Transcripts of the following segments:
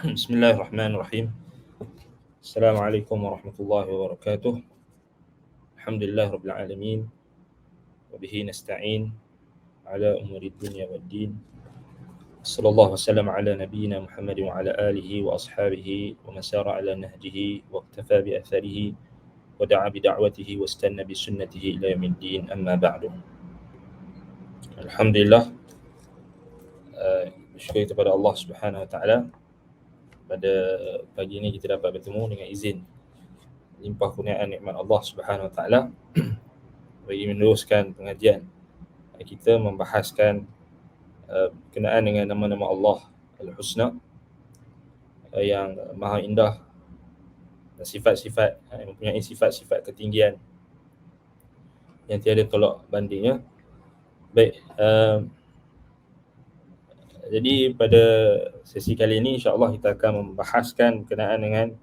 Bismillahirrahmanirrahim. Assalamualaikum warahmatullahi wabarakatuh. Alhamdulillah rabbil alamin. Wa bihi nasta'in ala umuri dunya waddin. Sallallahu wasallam ala nabiyyina Muhammad wa ala alihi wa ashabihi wa man sara ala nahjihi wa iktafa bi atharihi wa da'a bi da'watihi wa istanna bi sunnatihi ila yaumiddin. Amma ba'du. Alhamdulillah, bersyukur kepada Allah Subhanahu wa taala, pada pagi ini kita dapat bertemu dengan izin limpah kurniaan nikmat Allah Subhanahu wa taala bagi meneruskan pengajian kita membahaskan berkenaan dengan nama-nama Allah Al-Husna yang maha indah dan sifat-sifat yang mempunyai sifat-sifat ketinggian yang tiada tolak bandingnya. Baik, jadi pada sesi kali ini insya-Allah kita akan membahaskan berkenaan dengan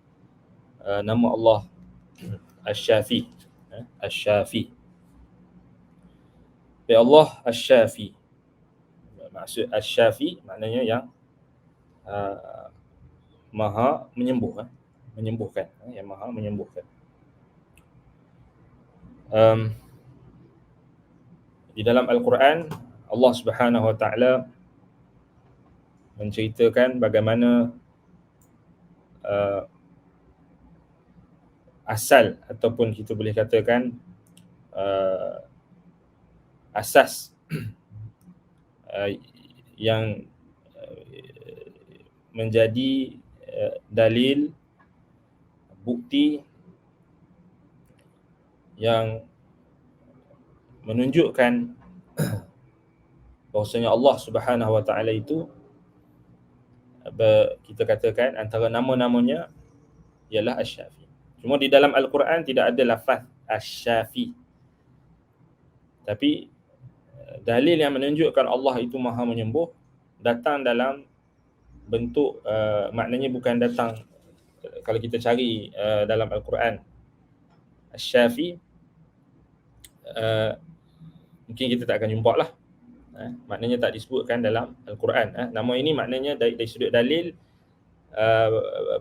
nama Allah Asy-Syafi. Asy-Syafi. Ya Allah Asy-Syafi. Maksud Asy-Syafi maknanya yang maha menyembuh, menyembuhkan, yang maha menyembuhkan. Di dalam Al-Quran Allah Subhanahu wa taala menceritakan bagaimana asal ataupun kita boleh katakan asas yang menjadi dalil bukti yang menunjukkan bahwasanya Allah Subhanahu wa taala itu, kita katakan antara nama-namanya ialah Asy-Syafi. Cuma di dalam Al-Quran tidak ada lafaz Asy-Syafi. Tapi dalil yang menunjukkan Allah itu maha menyembuh datang dalam bentuk maknanya bukan datang kalau kita cari dalam Al-Quran Asy-Syafi, mungkin kita tak akan jumpa lah. Maknanya tak disebutkan dalam Al-Quran. Nama ini maknanya dari sudut dalil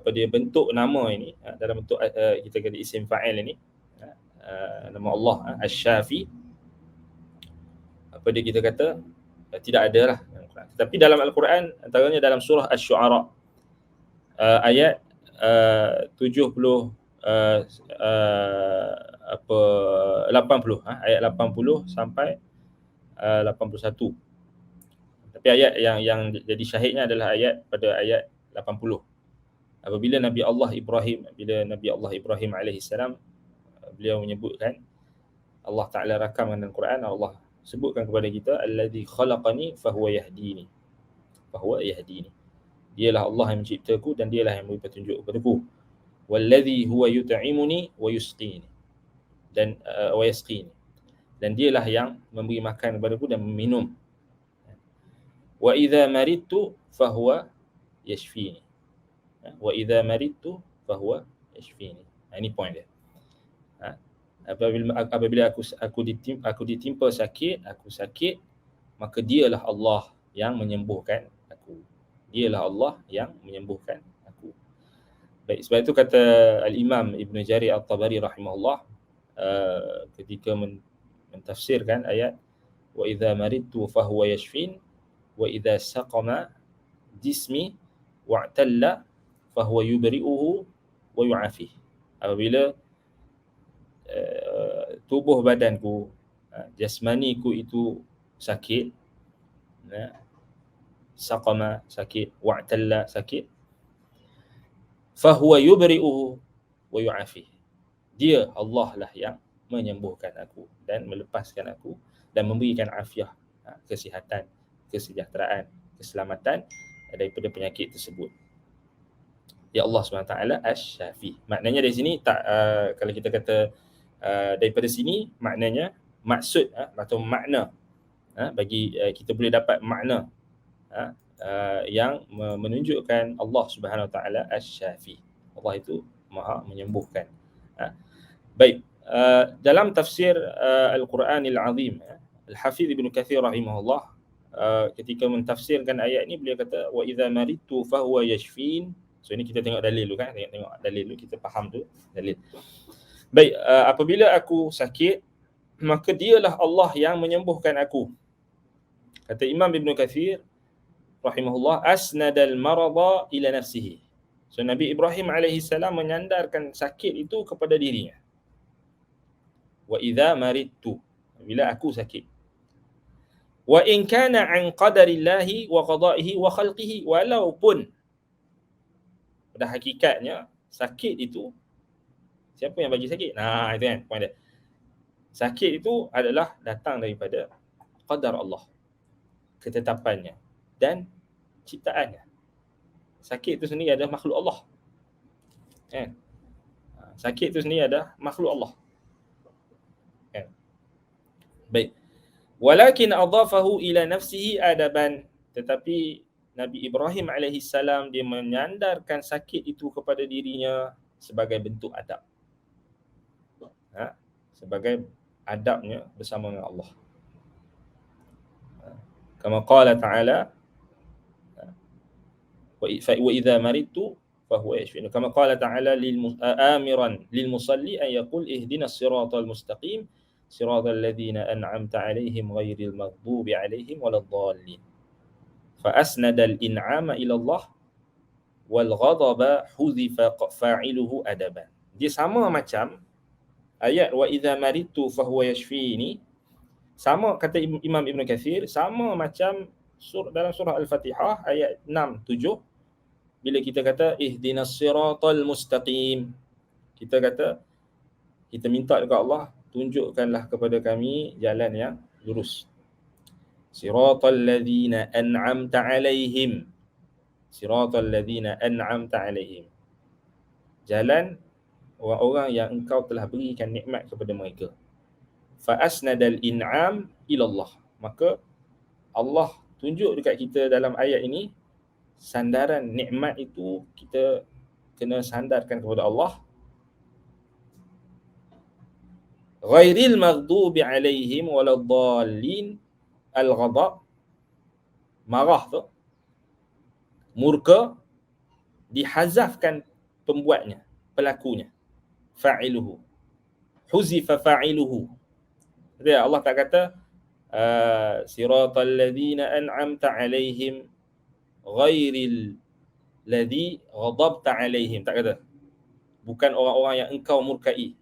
pada bentuk nama ini, dalam bentuk kita kata isim fa'il ini, nama Allah Asy-Syafi, apa dia kita kata tidak ada lah dalam Al-Quran. Tetapi dalam Al-Quran antaranya dalam surah Asy-Syu'ara ayat 80 ayat 80 sampai 81. Tapi ayat yang jadi syahidnya adalah ayat pada ayat 80. Apabila Nabi Allah Ibrahim alaihissalam, beliau menyebutkan, Allah Ta'ala rakamkan dalam Quran, Allah sebutkan kepada kita, allazi khalaqani fahuwa yahdini. Dialah Allah yang menciptaku dan dialah yang memberi petunjuk kepadaku. Wallazi huwa yut'imuni wa yusqini. Dan wa yasqini. Dan dialah yang memberi makan kepadaku dan meminum. Wa idza maridtu fahuwa yashfini. Wa idza maridtu fahuwa yashfini. Ini point dia. Apabila aku ditimpa sakit, maka dialah Allah yang menyembuhkan aku. Dialah Allah yang menyembuhkan aku. Baik, sebab itu kata Al-Imam Ibn Jarir At-Tabari rahimahullah ketika mentafsirkan ayat wa idza maridtu fahuwa yashfin wa idza saqama jismi wa'talla fahuwa yubri'uhu wa yu'afih. Apabila tubuh badanku, jasmaniku itu sakit, saqama sakit, wa'talla sakit, fahuwa yubri'uhu wa yu'afih. Dia Allah lah yang menyembuhkan aku dan melepaskan aku dan memberikan afiah, kesihatan, kesejahteraan, keselamatan daripada penyakit tersebut. Ya Allah SWT Asy-Syafi. Maknanya dari sini tak kalau kita kata daripada sini maknanya maksud atau makna bagi kita boleh dapat makna yang menunjukkan Allah Subhanahu Wa Taala Asy-Syafi. Allah itu maha menyembuhkan. Baik, dalam tafsir Al-Quranil Azim, Al-Hafidh Ibn Kathir rahimahullah ketika mentafsirkan ayat ini beliau kata wa idza maridtu fahuwa yashfin So ini kita tengok dalil dulu kan, tengok dalil dulu, kita faham tu dalil. Baik, apabila aku sakit, maka dialah Allah yang menyembuhkan aku. Kata Imam Ibn Kathir rahimahullah, asnadal marada ila nafsihi. So Nabi Ibrahim alaihi salam menyandarkan sakit itu kepada dirinya. Wa idza maridtu, bila aku sakit. Wa in kana an qadarillahi wa qada'ihi wa khalqihi, walaupun pada hakikatnya sakit itu, siapa yang bagi sakit? Nah, itu kan poin dia. Sakit itu adalah datang daripada qadar Allah, ketetapannya dan ciptaannya. Sakit itu sendiri adalah makhluk Allah. Kan? Sakit itu sendiri adalah makhluk Allah. Kan? Baik. Walakin adhafahu ila nafsihi adaban, tetapi Nabi Ibrahim alaihi salam dia menyandarkan sakit itu kepada dirinya sebagai bentuk adab. Sebagai adabnya bersama dengan Allah. Kama qala ta'ala wa idza maridtu fahuwa yashfini. Kama qala ta'ala amiran lil musalli an yaqul ihdinas siratal mustaqim siratal ladzina an'amta 'alaihim ghairil maghdubi 'alaihim waladdallin. Fa asnada al in'ama ila Allah wal ghadaba hudhifa fa'iluhu adaban. Dia sama macam ayat wa idza maridtu fahuwa yashfini, sama kata Imam Ibn Kathir, sama macam dalam surah Al-Fatihah ayat 6, 7, bila kita kata ihdinas siratal mustaqim, kita kata, kita minta dekat Allah, tunjukkanlah kepada kami jalan yang lurus. Siratal ladzina an'amta 'alaihim, siratal ladzina an'amta 'alaihim, jalan orang-orang yang engkau telah berikan nikmat kepada mereka. Fa asnadal in'am ila Allah, maka Allah tunjuk dekat kita dalam ayat ini sandaran nikmat itu kita kena sandarkan kepada Allah. Ghairil maghdubi alaihim waladdallin, al-ghadab, marah tu, murka, dihazafkan pembuatnya, pelakunya, fa'iluhu, huzifa fa'iluhu. Dia Allah tak kata siratal ladzina an'amta 'alaihim ghairil ladzi ghadabta 'alaihim, tak kata. Bukan orang-orang yang engkau murkai,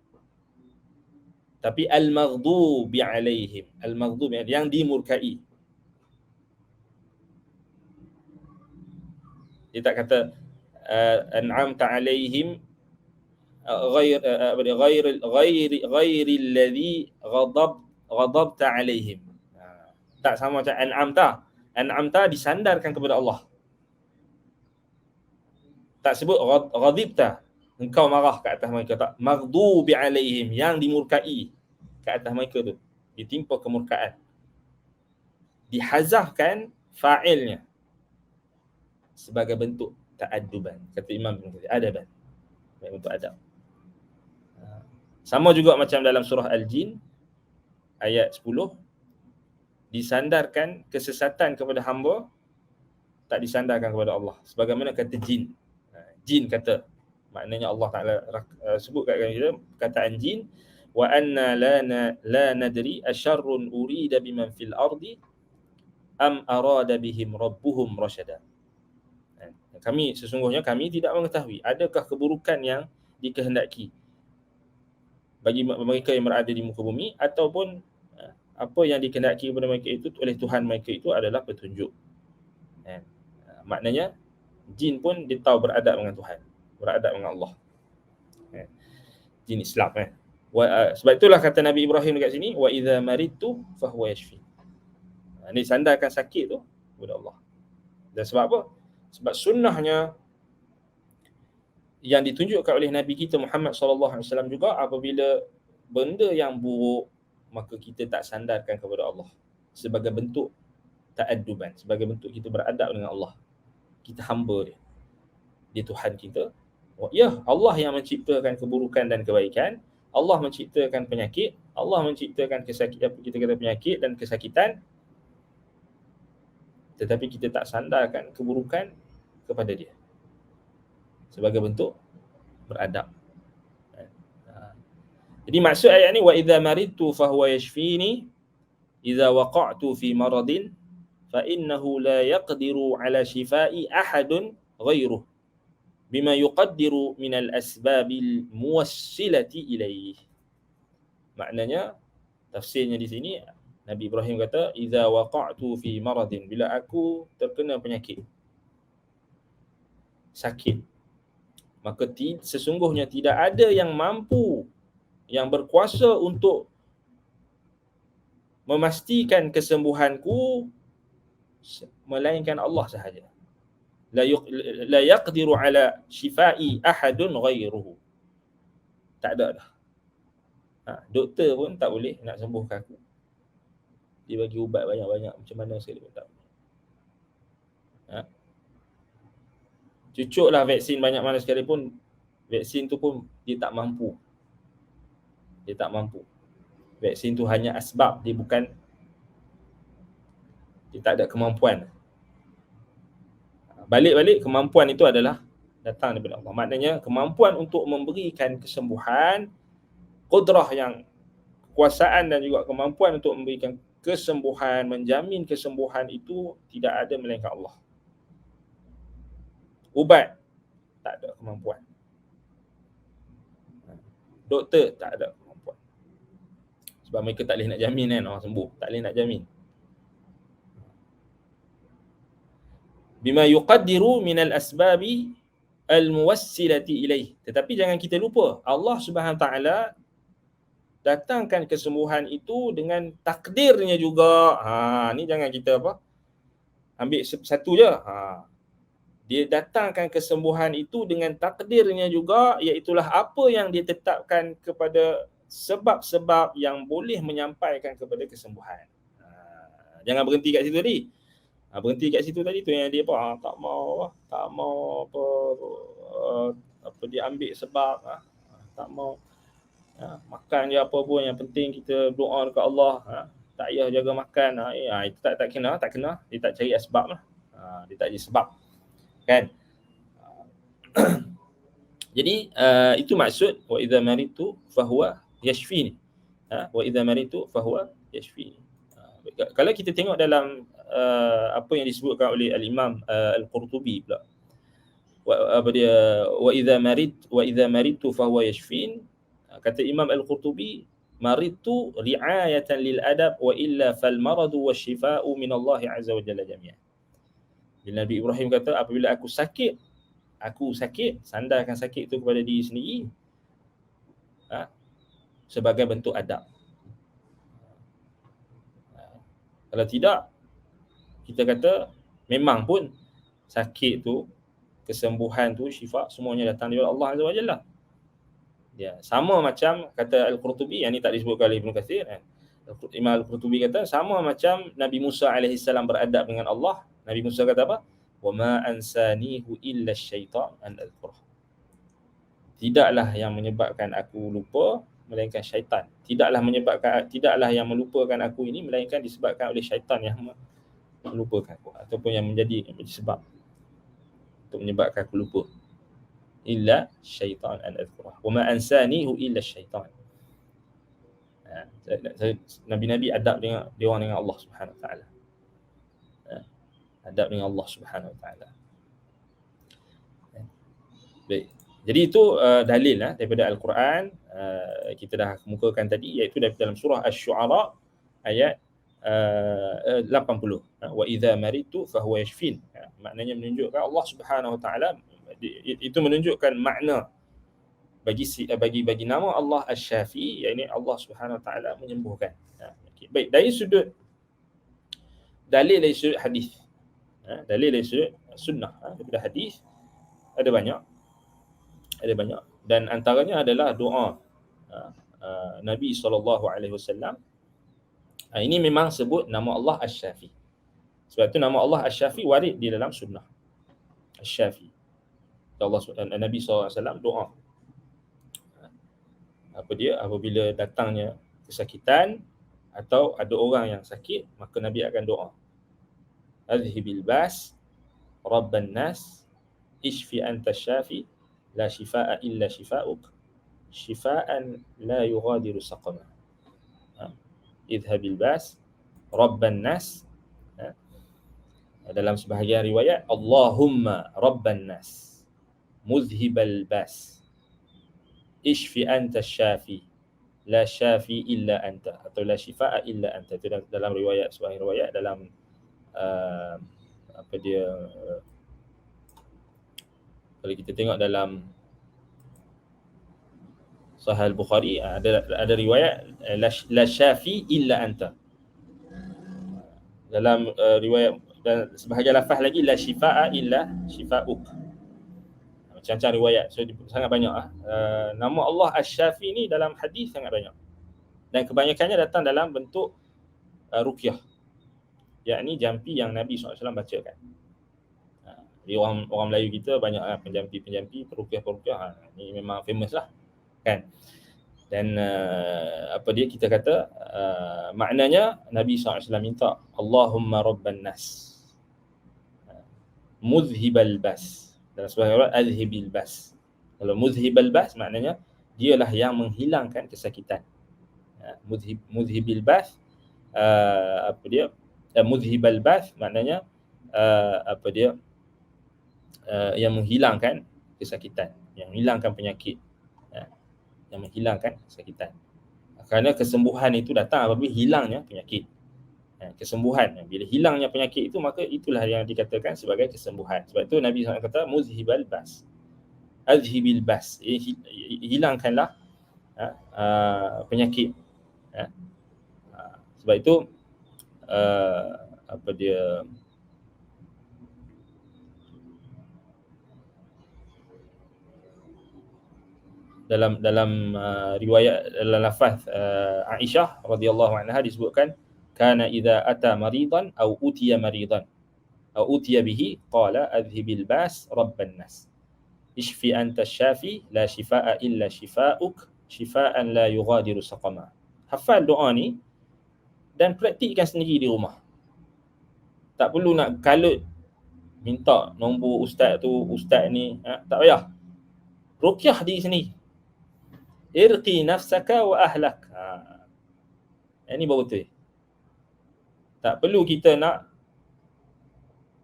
tapi al-maghdubi 'alaihim, al-maghdubi yang dimurkai. Dia tak kata an'amta 'alaihim ghairil ladzi ghadabta 'alaihim. Tak sama macam an'amta. An'amta disandarkan kepada Allah. Tak sebut ghadibta, engkau marah ke atas mereka, tak. Maghdubi 'alaihim, yang dimurkai ke atas mereka tu, ditimpa kemurkaan. Dihazafkan fa'ilnya sebagai bentuk ta'adduban, kata Imam Ibn Kathir, adaban, bentuk adab. Sama juga macam dalam surah Al-Jin ayat 10, disandarkan kesesatan kepada hamba, tak disandarkan kepada Allah, sebagaimana kata jin. Jin kata, maknanya Allah Ta'ala sebut kat kita perkataan jin, wa anna la nadri asyarrun urida biman fil ardi am arada bihim rabbuhum rasyada. Sesungguhnya kami tidak mengetahui adakah keburukan yang dikehendaki bagi mereka yang berada di muka bumi, ataupun apa yang dikehendaki kepada mereka itu oleh Tuhan mereka itu adalah petunjuk. Maknanya jin pun dia tahu beradab dengan Tuhan, beradab dengan Allah. Jin Islam sebab itulah kata Nabi Ibrahim dekat sini, wa idza maridtu fahuwa yashfi. Ini sandarkan sakit tu kepada Allah. Dan sebab apa? Sebab sunnahnya yang ditunjukkan oleh Nabi kita Muhammad sallallahu alaihi wasallam juga, apabila benda yang buruk, maka kita tak sandarkan kepada Allah sebagai bentuk ta'adduban, sebagai bentuk kita beradab dengan Allah. Kita hamba dia. Dia Tuhan kita. Ya, Allah yang menciptakan keburukan dan kebaikan. Allah menciptakan penyakit. Allah menciptakan kesakitan, kita kata penyakit dan kesakitan. Tetapi kita tak sandarkan keburukan kepada dia. sebagai bentuk beradab. Jadi maksud ayat ni, wa idza maridtu fahuwa yashfini idza waqa'tu fi maradin fa innahu la yaqdiru ala shifai ahadun ghairuh bima yuqaddiru min al-asbabil muwassilati ilaih. Maknanya, tafsirnya di sini, Nabi Ibrahim kata, idza waqa'tu fi maradin, bila aku terkena penyakit, sakit, maka sesungguhnya tidak ada yang mampu, yang berkuasa untuk memastikan kesembuhanku melainkan Allah sahaja. La yaqdiru ala shifai ahadun ghairuhu. Tak ada dah. Doktor pun tak boleh nak sembuhkan aku. Dia bagi ubat banyak-banyak macam mana sekali pun tak boleh. Cucuklah vaksin banyak mana sekalipun, vaksin tu pun dia tak mampu. Dia tak mampu. Vaksin tu hanya asbab, dia bukan, dia tak ada kemampuan. Balik-balik kemampuan itu adalah datang daripada Allah. Maknanya kemampuan untuk memberikan kesembuhan, qudrah yang, kekuasaan dan juga kemampuan untuk memberikan kesembuhan, menjamin kesembuhan itu tidak ada melainkan Allah. Ubat tak ada kemampuan. Doktor tak ada kemampuan. Sebab mereka tak boleh nak jamin kan orang sembuh, tak boleh nak jamin. Bima yuqaddiru minal asbabi al-muwassilati ilaih. Tetapi jangan kita lupa, Allah Subhanahu taala datangkan kesembuhan itu dengan takdirnya juga. Ni jangan kita ambil satu je. Dia datangkan kesembuhan itu dengan takdirnya juga, iaitulah apa yang dia tetapkan kepada sebab-sebab yang boleh menyampaikan kepada kesembuhan. Jangan berhenti kat situ tadi. Berhenti kat situ tadi tu yang dia tak mau dia ambil sebab, tak mau makan je apa pun, yang penting kita doa dekat Allah, tak payah jaga makan, itu tak kena, dia tak cari asbab lah. Dia tak cari sebab, kan? Jadi itu maksud wa idza maritu fahuwa yashfini. Wa idza maritu fahuwa yashfini. Kalau kita tengok dalam apa yang disebutkan oleh al-Imam Al-Qurtubi pula, wa idza maritu fahuwa yashfin, kata Imam Al-Qurtubi, maritu ri'ayatan lil adab wa illa fal maradu wasyifa'u min Allah azza wa jalla jami'an. Bila Nabi Ibrahim kata, apabila aku sakit, sandarkan sakit itu kepada diri sendiri, sebagai bentuk adab. Kalau tidak, kita kata memang pun sakit tu, kesembuhan tu, syifa, semuanya datang daripada Allah azza wa jalla. Ya, sama macam kata Al-Qurtubi, yang ni tak disebutkan oleh Ibn Kathir, Imam Al-Qurtubi kata sama macam Nabi Musa alaihi salam beradab dengan Allah. Nabi Musa kata apa? Wa ma ansanihu illa syaitan an adhkurah. Tidaklah yang menyebabkan aku lupa melainkan syaitan. Tidaklah yang melupakan aku ini melainkan disebabkan oleh syaitan yang melupakan aku, ataupun yang menjadi sebab untuk menyebabkan aku lupa. Illa syaitan an adhkurah. Wa ma ansanihu illa syaitan. Nabi-nabi adab dengan dia orang dengan Allah Subhanahu Wa Taala. Adab dengan Allah Subhanahu Wa Taala. Baik. Jadi itu dalil daripada Al-Quran, kita dah kemukakan tadi, iaitu dalam surah Asy-Syu'ara ayat 80. Wa idza maritu fahuwa yashfin. Maknanya menunjukkan Allah Subhanahu Wa Taala, itu menunjukkan makna bagi nama Allah Asy-Syafi, iaitu Allah Subhanahu Wa Taala menyembuhkan. Baik, dari sudut dalil dari sudut hadis, dalil dari sudut sunnah, daripada hadis ada banyak, dan antaranya adalah doa Nabi SAW. Ini memang sebut nama Allah Asy-Syafi. Sebab itu nama Allah Asy-Syafi warid di dalam sunnah. Asy-Syafi. Nabi SAW doa. Apabila datangnya kesakitan atau ada orang yang sakit, maka Nabi akan doa. Adhibil bas, Rabban nas, ishfi anta syafi, la shifaa illa shifaa'uk shifaa'an la yughadiru saqama. Idhabil bas rabban nas. Dalam sebahagian riwayat Allahumma rabban nas muzhibal bas ishfi anta syafi la syafi illa anta, atau la shifaa illa anta. Itu dalam riwayat, sebahagian riwayat dalam apa dia, kalau kita tengok dalam Sahih Al-Bukhari ada riwayat la syafi illa anta. Dalam riwayat dan sebahagian lafaz lagi la shifaa illa shifauk. Macam-macam riwayat. So sangat banyak nama Allah Asy-Syafi ni dalam hadis sangat banyak. Dan kebanyakannya datang dalam bentuk ruqyah. Yakni jampi yang Nabi SAW bacakan. Jadi orang Melayu kita banyak penjampi-penjampi, peruqyah-peruqyah. Ni memang famous lah, kan. Dan apa dia, kita kata maknanya Nabi SAW minta Allahumma rabban nas muzhibal bas. Dalam sebahagian riwayat azhibil bas. Kalau muzhibal bas maknanya dialah yang menghilangkan kesakitan. Muzhibil bas apa dia, muzhibal bas maknanya apa dia, yang menghilangkan kesakitan, yang menghilangkan penyakit, yang menghilangkan kesakitan. Kerana kesembuhan itu datang apabila hilangnya penyakit. Kesembuhan, bila hilangnya penyakit itu, maka itulah yang dikatakan sebagai kesembuhan. Sebab itu Nabi SAW kata muzhibal bas, azhibil bas, hilangkanlah penyakit. Sebab itu apa dia, dalam riwayat, dalam lafaz Aisyah radhiyallahu anha disebutkan kana idza ata maridan aw utiya maridan aw utiya bihi qala adhhibil bas rabban nas ishfi anta syafi la shifaa illa shifaa'uk shifaa'an la yughadiru saqama. Hafal doa ni dan praktikkan sendiri di rumah. Tak perlu nak kalut minta nombor ustaz tu, ustaz ni, tak payah. Ruqyah diri sendiri. Irqi nafsaka wa ahlak. Ini baru betul. Tak perlu kita nak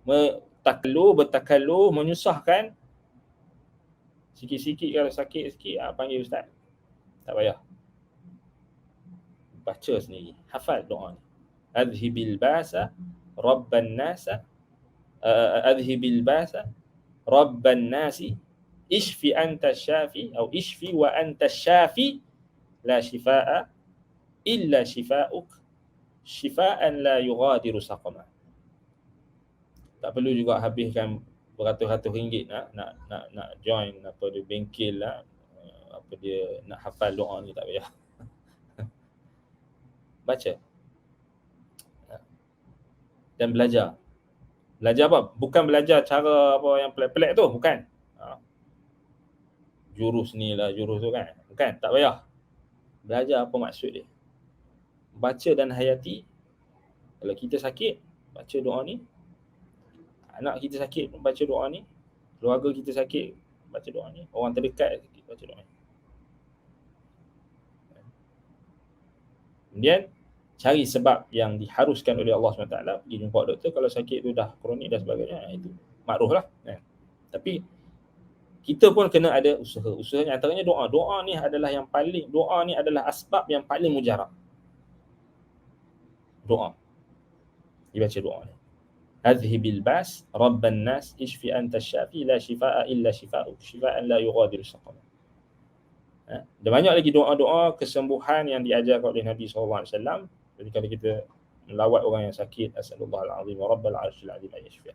bertakalluh, menyusahkan. Sikit-sikit kalau sakit sikit, panggil ustaz. Tak payah. Baca sendiri. Hafal doa ni. Adhibil basa rabban nasa adhibil basa rabban nasi ishfi anta syafi atau ishfi wa anta syafi la shifaa illa shifaa'uk shifaan la yughadiru saqama. Tak perlu juga habiskan beratus-ratus ringgit nak join apa dia bengkel lah, apa dia nak hafal doa ni, tak payah. Baca dan belajar. Belajar apa? Bukan belajar cara apa yang pelik-pelik tu, bukan. Jurus ni lah, jurus tu kan. Bukan, tak payah. Belajar apa maksud dia. Baca dan hayati. Kalau kita sakit, baca doa ni. Anak kita sakit, baca doa ni. Keluarga kita sakit, baca doa ni. Orang terdekat sakit, baca doa ni. Kemudian cari sebab yang diharuskan oleh Allah SWT. Pergi jumpa doktor kalau sakit tu dah kronik dan sebagainya, itu makruh lah. Tapi kita pun kena ada usaha. Usahanya antaranya doa. Doa ni adalah yang paling, doa ni adalah asbab yang paling mujarab. Doa. Dibaca doa ni. Adhibil bas rabban nas ishfi anta syafi la shifaa illa shifaa'uk shifaan la yughadiru saqama. Dan banyak lagi doa-doa kesembuhan yang diajarkan oleh Nabi SAW. Jadi kalau kita melawat orang yang sakit, asallallahu alazim wa rabbal arsyil azim ayashfi'.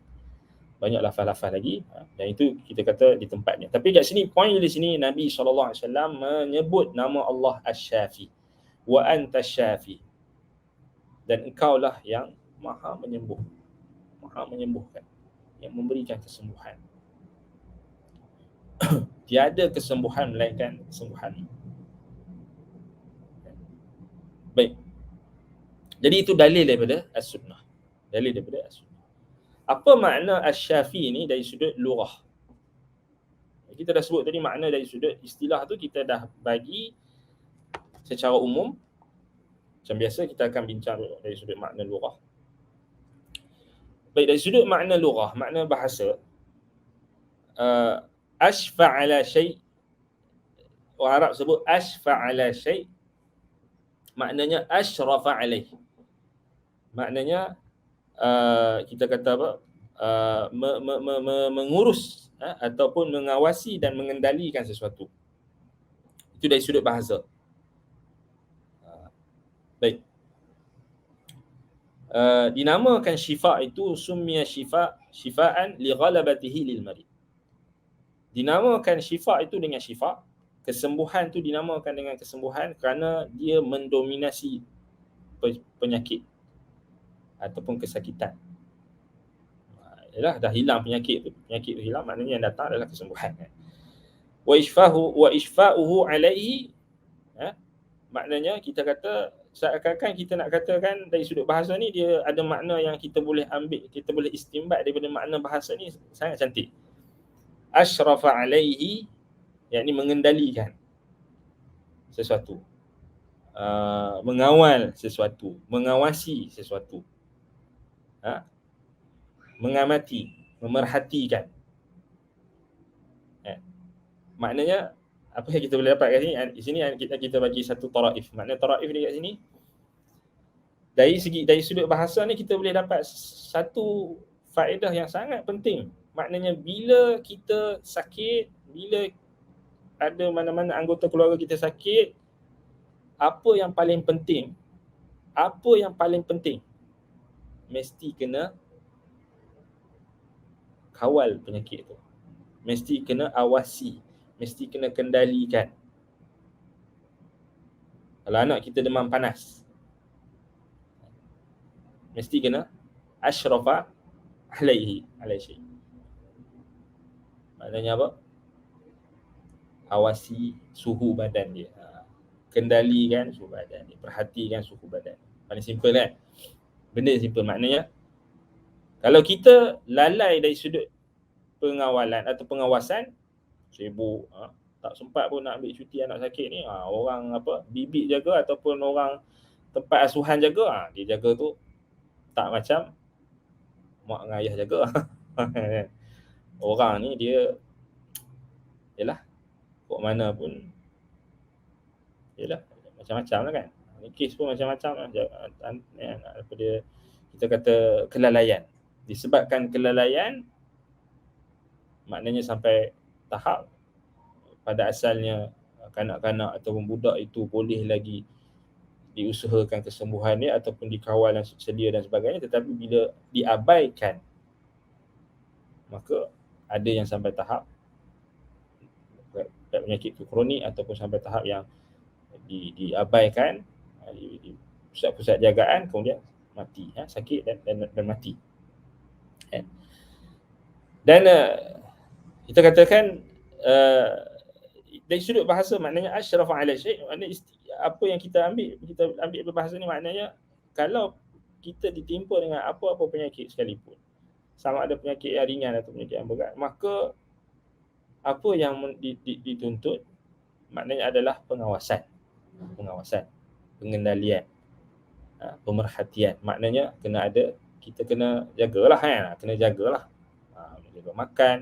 Banyak lafaz-lafaz lagi, dan itu kita kata di tempatnya. Tapi kat sini, poin di sini Nabi SAW menyebut nama Allah Asy-Syafi. Wa anta syafi. Dan engkaulah yang maha menyembuh. Maha menyembuhkan. Yang memberikan kesembuhan. Tiada kesembuhan melainkan kesembuhan. Baik. Jadi itu dalil daripada As-Sunnah. Dalil daripada As-Sunnah. Apa makna Asy-Syafi ni dari sudut lughah? Dari Kita dah sebut tadi makna dari sudut istilah tu kita dah bagi secara umum. Macam biasa kita akan bincang dari sudut makna lughah. Baik, dari sudut makna lughah, makna bahasa, ashfa' ala syai', orang Arab sebut ashfa' ala syai', maknanya asyrafa alaih. Maknanya kita kata apa? Mengurus ataupun mengawasi dan mengendalikan sesuatu. Itu dari sudut bahasa. Baik. Dinamakan syifa itu summiya syifaan li ghalabatihi lil marid. Dinamakan syifa itu dengan syifa, kesembuhan tu dinamakan dengan kesembuhan kerana dia mendominasi penyakit ataupun kesakitan. Yalah, dah hilang penyakit tu hilang, maknanya yang datang adalah kesembuhan. Wa ishfa'uhu alaihi, maknanya kita kata seakan-akan kita nak katakan dari sudut bahasa ni dia ada makna yang kita boleh ambil, kita boleh istinbat daripada makna bahasa ni sangat cantik. Asyrafa alaihi, yakni mengendalikan sesuatu, mengawal sesuatu, mengawasi sesuatu, mengamati, memerhatikan. Maknanya apa yang kita boleh dapat kat sini? Di sini kita bagi satu taraif. Makna taraif ni kat sini, dari sudut bahasa ni kita boleh dapat satu faedah yang sangat penting. Maknanya bila kita sakit, bila ada mana-mana anggota keluarga kita sakit, apa yang paling penting? Mesti kena kawal penyakit tu. Mesti kena awasi, mesti kena kendalikan. Kalau anak kita demam panas, mesti kena asyrafa alaihi. Maknanya apa? Awasi suhu badan dia, kendalikan suhu badan dia, perhatikan suhu badan. Paling simple kan? Benda simple. Maknanya kalau kita lalai dari sudut pengawalan atau pengawasan, sibuk, tak sempat pun nak ambil cuti anak sakit ni, orang bibik jaga ataupun orang tempat asuhan jaga, dia jaga tu tak macam mak dengan ayah jaga. Orang ni dia yalah, kok mana pun yalah, macam-macam lah kan. Kes pun macam-macam lah. Apa dia, kita kata kelalaian. Disebabkan kelalaian, maknanya sampai tahap pada asalnya kanak-kanak ataupun budak itu boleh lagi diusahakan kesembuhan dia ataupun dikawal dan sedia dan sebagainya, tetapi bila diabaikan, maka ada yang sampai tahap penyakit itu kronik ataupun sampai tahap yang diabaikan di pusat-pusat jagaan, kemudian mati, sakit dan mati. Dan kita katakan dari sudut bahasa, maknanya asyrafa ala syai', maknanya apa yang kita ambil berbahasa ni, maknanya kalau kita ditimpa dengan apa-apa penyakit sekalipun, sama ada penyakit yang ringan atau penyakit yang berat, maka apa yang dituntut maknanya adalah pengawasan, pengendalian, pemerhatian. Maknanya kita kena jagalah, kena jagalah, jaga makan,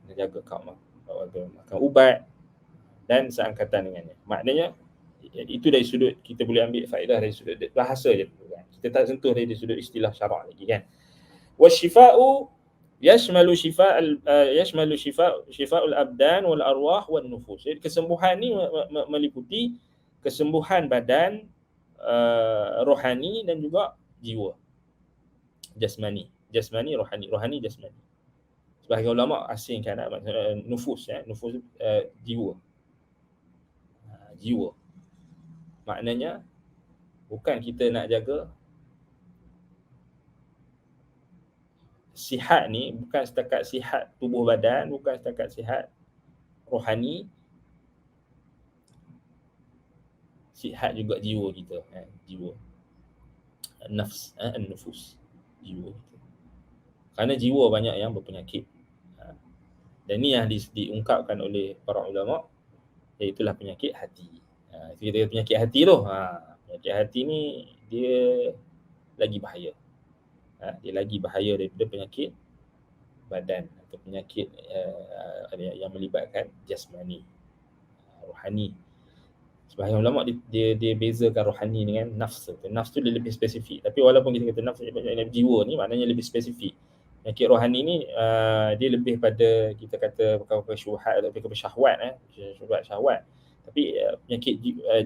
kena jaga kau makan ubat dan seangkatan dengannya. Maknanya itu dari sudut kita boleh ambil faedah dari sudut bahasa je, kan? Kita tak sentuh dari sudut istilah syarak lagi, kan. Wasyifa'u yashmalu syifa'ul abdan wal arwah wan nufus. Jadi kesembuhan ni meliputi kesembuhan badan, rohani dan juga jiwa. Jasmani, rohani, jasmani. Sebahagian ulama asingkan nufus, nufus jiwa. Jiwa. Maknanya bukan kita nak jaga sihat ni, bukan setakat sihat tubuh badan, bukan setakat sihat rohani, sihat juga jiwa kita, jiwa. Nafs, an-nufus, jiwa kita. Kerana jiwa banyak yang berpenyakit. Dan ni yang diungkapkan oleh para ulama, iaitulah penyakit hati. Itu kita penyakit hati tu. Penyakit hati ni dia lagi bahaya. Dia lagi bahaya daripada penyakit badan atau penyakit yang melibatkan jasmani, rohani. Sebahagian ulama dia bezakan rohani dengan nafs. Nafs tu dia lebih spesifik. Tapi walaupun kita kata nafs jiwa ni maknanya lebih spesifik. Penyakit rohani ni dia lebih pada kita kata perkara-perkara syubhat atau perkara syahwat, syahwat. Tapi penyakit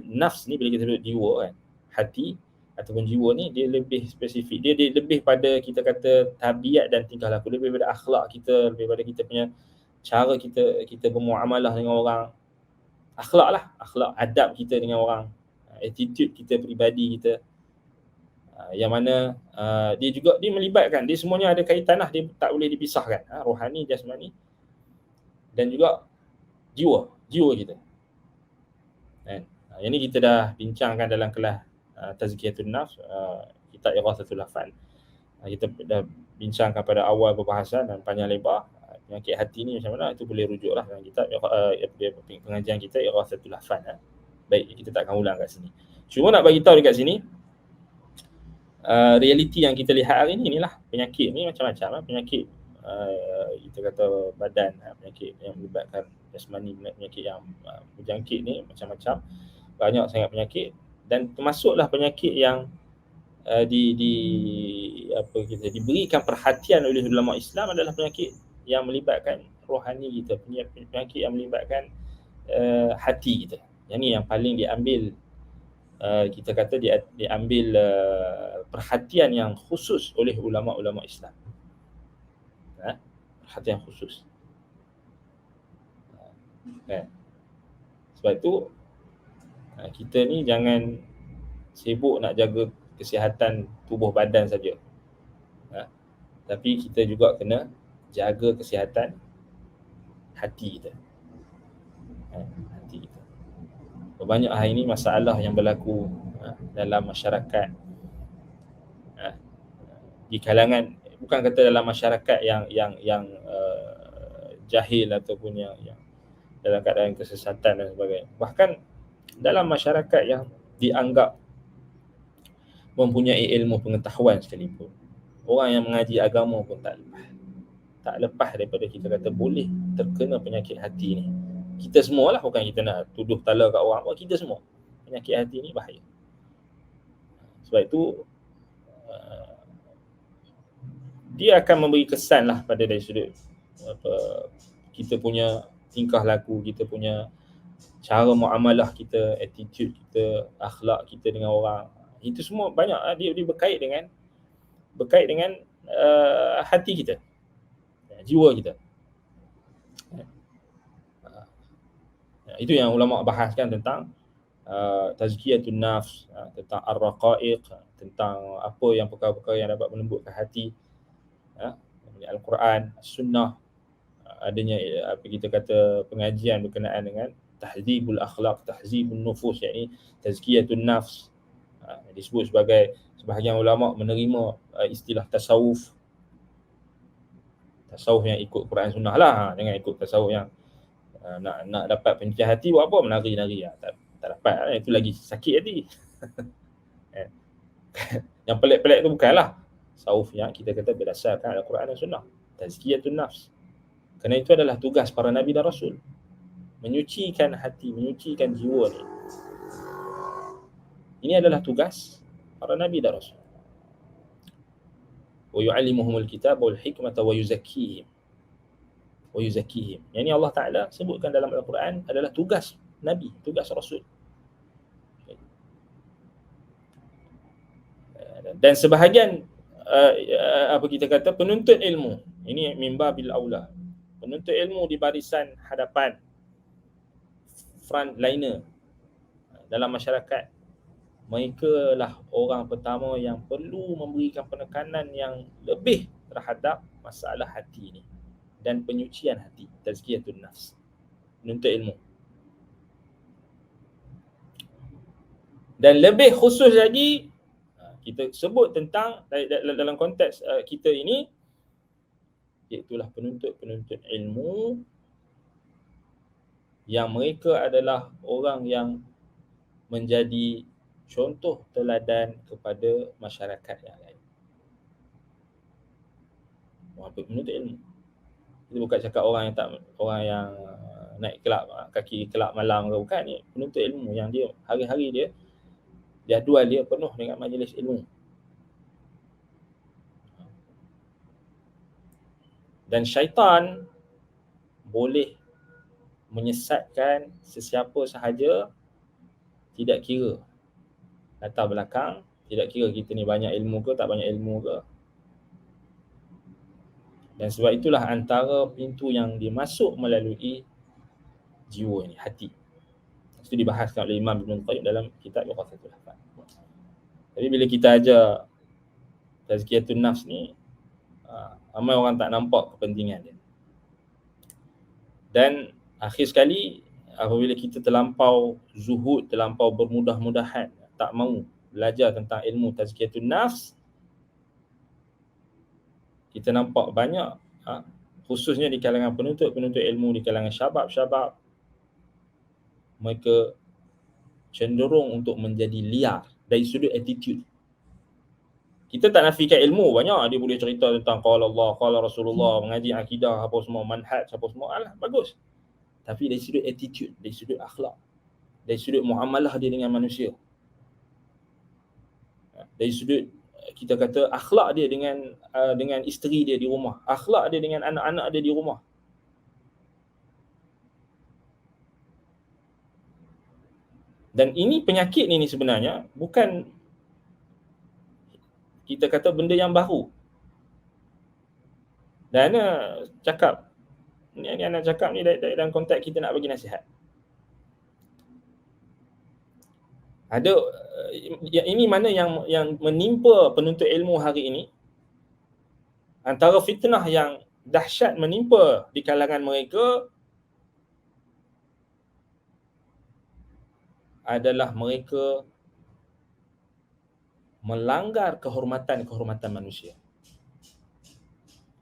nafs ni bila kita sebut jiwa kan, hati ataupun jiwa ni dia lebih spesifik. Dia lebih pada kita kata tabiat dan tingkah laku, lebih pada akhlak kita, lebih pada kita punya cara kita bermuamalah dengan orang. Akhlak adab kita dengan orang, attitude kita, peribadi kita, yang mana dia juga dia melibatkan, dia semuanya ada kaitan lah, dia tak boleh dipisahkan, rohani, jasmani dan juga jiwa kita kan. Yang ni kita dah bincangkan dalam kelas Tazkiyatun Nafs, kitab Ighathatul Lahfan. Kita dah bincangkan pada awal perbahasan dan panjang lebar. Penyakit hati ni macam mana, itu boleh rujuklah dalam kitab pengajian kita Ighathatul Lahfan. Baik, kita tak akan ulang kat sini. Cuma nak bagi tahu dekat sini, realiti yang kita lihat hari ni inilah, penyakit ni macam-macam. Penyakit kita kata badan, penyakit yang melibatkan jasmani, penyakit yang berjangkit ni macam-macam. Banyak sangat penyakit, dan termasuklah penyakit yang diberikan perhatian oleh ulama Islam adalah penyakit yang melibatkan rohani kita, penyakit yang melibatkan hati kita. Yang ni yang paling diambil, kita kata diambil perhatian yang khusus oleh ulama-ulama Islam. Perhatian khusus. Sebab itu kita ni jangan sibuk nak jaga kesihatan tubuh badan saja, tapi kita juga kena jaga kesihatan hati kita. Hati kita. Banyak hari ini masalah yang berlaku dalam masyarakat, di kalangan, bukan kata dalam masyarakat yang jahil ataupun yang dalam keadaan kesesatan dan sebagainya. Bahkan dalam masyarakat yang dianggap mempunyai ilmu pengetahuan sekalipun, orang yang mengaji agama pun tak lepas daripada kita kata boleh terkena penyakit hati ni. Kita semualah, bukan kita nak tuduh tala kat orang, kita semua penyakit hati ni bahaya. Sebab itu dia akan memberi kesan lah pada dari sudut kita punya tingkah laku, kita punya cara muamalah kita, attitude kita, akhlak kita dengan orang. Itu semua banyak dia berkait dengan hati kita, jiwa kita. Itu yang ulama bahaskan tentang tazkiyatun nafs, tentang ar-raqaiq, tentang apa yang perkara-perkara yang dapat melembutkan hati. Al-Quran, Sunnah, adanya apa kita kata pengajian berkenaan dengan tahzibul akhlaq, tahzibun nufus, yakni tazkiyatun nafs. Disebut sebagai, sebahagian ulama menerima istilah tasawuf yang ikut Quran Sunnah lah. Jangan ikut tasawuf yang nak dapat pencahayaan hati buat apa, menari-nari. Tak dapat, itu lagi sakit hati. Yang pelik-pelik tu bukanlah tasawuf yang kita kata berdasarkan Al-Quran dan Sunnah, tazkiyatun nafs. Kerana itu adalah tugas para Nabi dan Rasul, menyucikan hati, menyucikan jiwa ni. Ini adalah tugas para Nabi dan Rasul. Wa yu'allimuhumul kitaba wal hikmata wa yuzakkihim. Yang ini Allah Ta'ala sebutkan dalam Al-Quran adalah tugas Nabi, tugas Rasul. Dan sebahagian apa kita kata penuntut ilmu, ini mimba bil aula, penuntut ilmu di barisan hadapan, frontliner dalam masyarakat, mereka lah orang pertama yang perlu memberikan penekanan yang lebih terhadap masalah hati ini dan penyucian hati, tazkiyatun nafs, penuntut ilmu. Dan lebih khusus lagi, kita sebut tentang dalam konteks kita ini, Iaitulah penuntut-penuntut ilmu yang mereka adalah orang yang menjadi contoh teladan kepada masyarakat yang lain. Penuntut ilmu. Kita bukan cakap orang yang naik kelab, kaki kelab malam ke, bukan. Ni penuntut ilmu yang dia hari-hari dia jadual dia penuh dengan majlis ilmu. Dan syaitan boleh menyesatkan sesiapa sahaja, tidak kira latar belakang, tidak kira kita ni banyak ilmu ke tak banyak ilmu ke. Dan sebab itulah antara pintu yang dimasuk melalui jiwa ni, hati. Itu dibahaskan oleh Imam Ibn Qayyim dalam kitab Iqasatul Hafaz. Tapi bila kita ajar tazkiyatun nafs ni, ramai orang tak nampak kepentingan dia. Dan akhir sekali, apabila kita terlampau zuhud, terlampau bermudah-mudahan, tak mahu belajar tentang ilmu tazkiyatun nafs, kita nampak banyak, khususnya di kalangan penuntut-penuntut ilmu, di kalangan syabab-syabab, mereka cenderung untuk menjadi liar dari sudut attitude. Kita tak nafikan ilmu, banyak dia boleh cerita tentang qala Allah, qala Rasulullah, mengaji akidah apa semua, manhaj apa semua, alah bagus. Tapi dari sudut attitude, dari sudut akhlak, dari sudut muamalah dia dengan manusia, dari sudut kita kata akhlak dia dengan isteri dia di rumah, akhlak dia dengan anak-anak dia di rumah. Dan ini penyakit ni sebenarnya bukan kita kata benda yang baru. Dan cakap ni anak cakap ni dalam konteks kita nak bagi nasihat. Ada ini mana yang menimpa penuntut ilmu hari ini, antara fitnah yang dahsyat menimpa di kalangan mereka adalah mereka melanggar kehormatan manusia.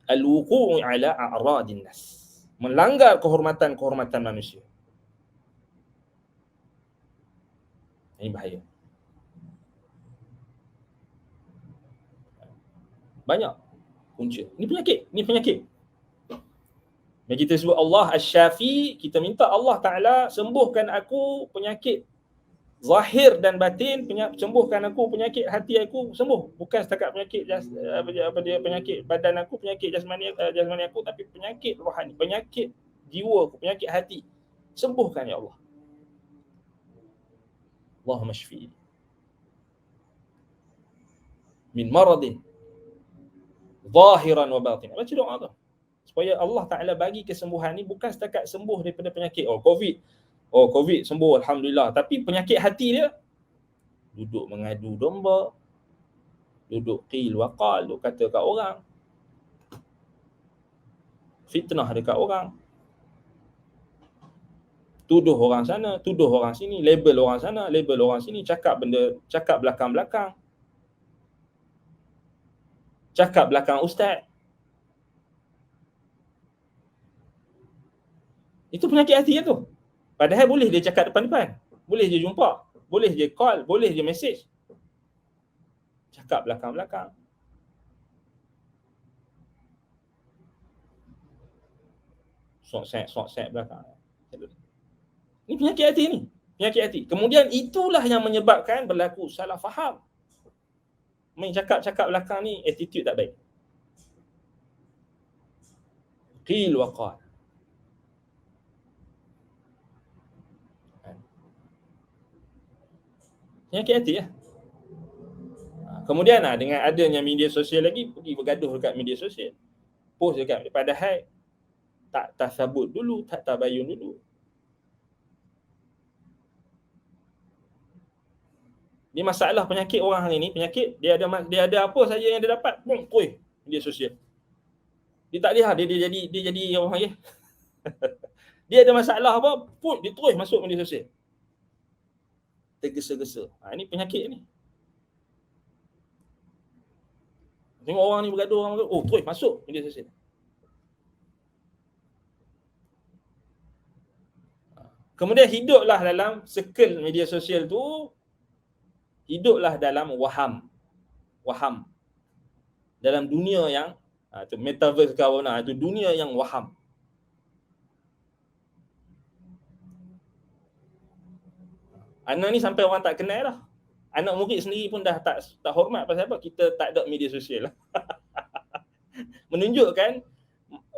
Al-wuqu'u ala a'radin nas. Melanggar kehormatan manusia. Ini bahaya. Banyak punca. Ini penyakit. Yang kita sebut Allah Asy-Syafi, kita minta Allah Ta'ala sembuhkan aku penyakit zahir dan batin, sembuhkan aku penyakit hati aku, sembuh. Bukan setakat penyakit penyakit badan aku, penyakit jasmani aku, tapi penyakit rohani, penyakit jiwa aku, penyakit hati. Sembuhkan ya Allah. Allahumma shfi min maradin zahiran wa batin. Baca doa tu supaya Allah Ta'ala bagi kesembuhan ni bukan setakat sembuh daripada penyakit COVID sembuh alhamdulillah, tapi penyakit hati dia duduk mengadu domba, duduk qil wa qal, duduk kata kat orang, fitnah dekat orang, tuduh orang sana, tuduh orang sini, label orang sana, label orang sini, cakap belakang-belakang, cakap belakang ustaz. Itu penyakit hati tu. Padahal boleh dia cakap depan-depan, boleh dia jumpa, boleh dia call, boleh dia message. Cakap belakang-belakang. Sok-sek belakang. Ini penyakit hati ni. Penyakit hati. Kemudian itulah yang menyebabkan berlaku salah faham. Main cakap belakang ni attitude tak baik. Qil wa qal. Penyakit hati ya. Kemudian dengan adanya media sosial lagi, pergi bergaduh dekat media sosial. Post dekat, padahal tak tasabut dulu, tak tabayun dulu. Ni masalah penyakit orang hari ni, penyakit dia ada apa saja yang dia dapat, media sosial. Dia tak lihat dia jadi orang ya. Dia ada masalah apa, dia terus masuk media sosial. Tergesa-gesa. Ini penyakit ni. Tengok orang ni bergaduh, terus masuk media sosial. Kemudian hiduplah dalam circle media sosial tu, hiduplah dalam waham. Dalam dunia yang tu metaverse ke apa, itu dunia yang waham. Anak ni sampai orang tak kenal dah. Anak murid sendiri pun dah tak hormat. Pasal apa? Kita tak ada media sosial. Menunjukkan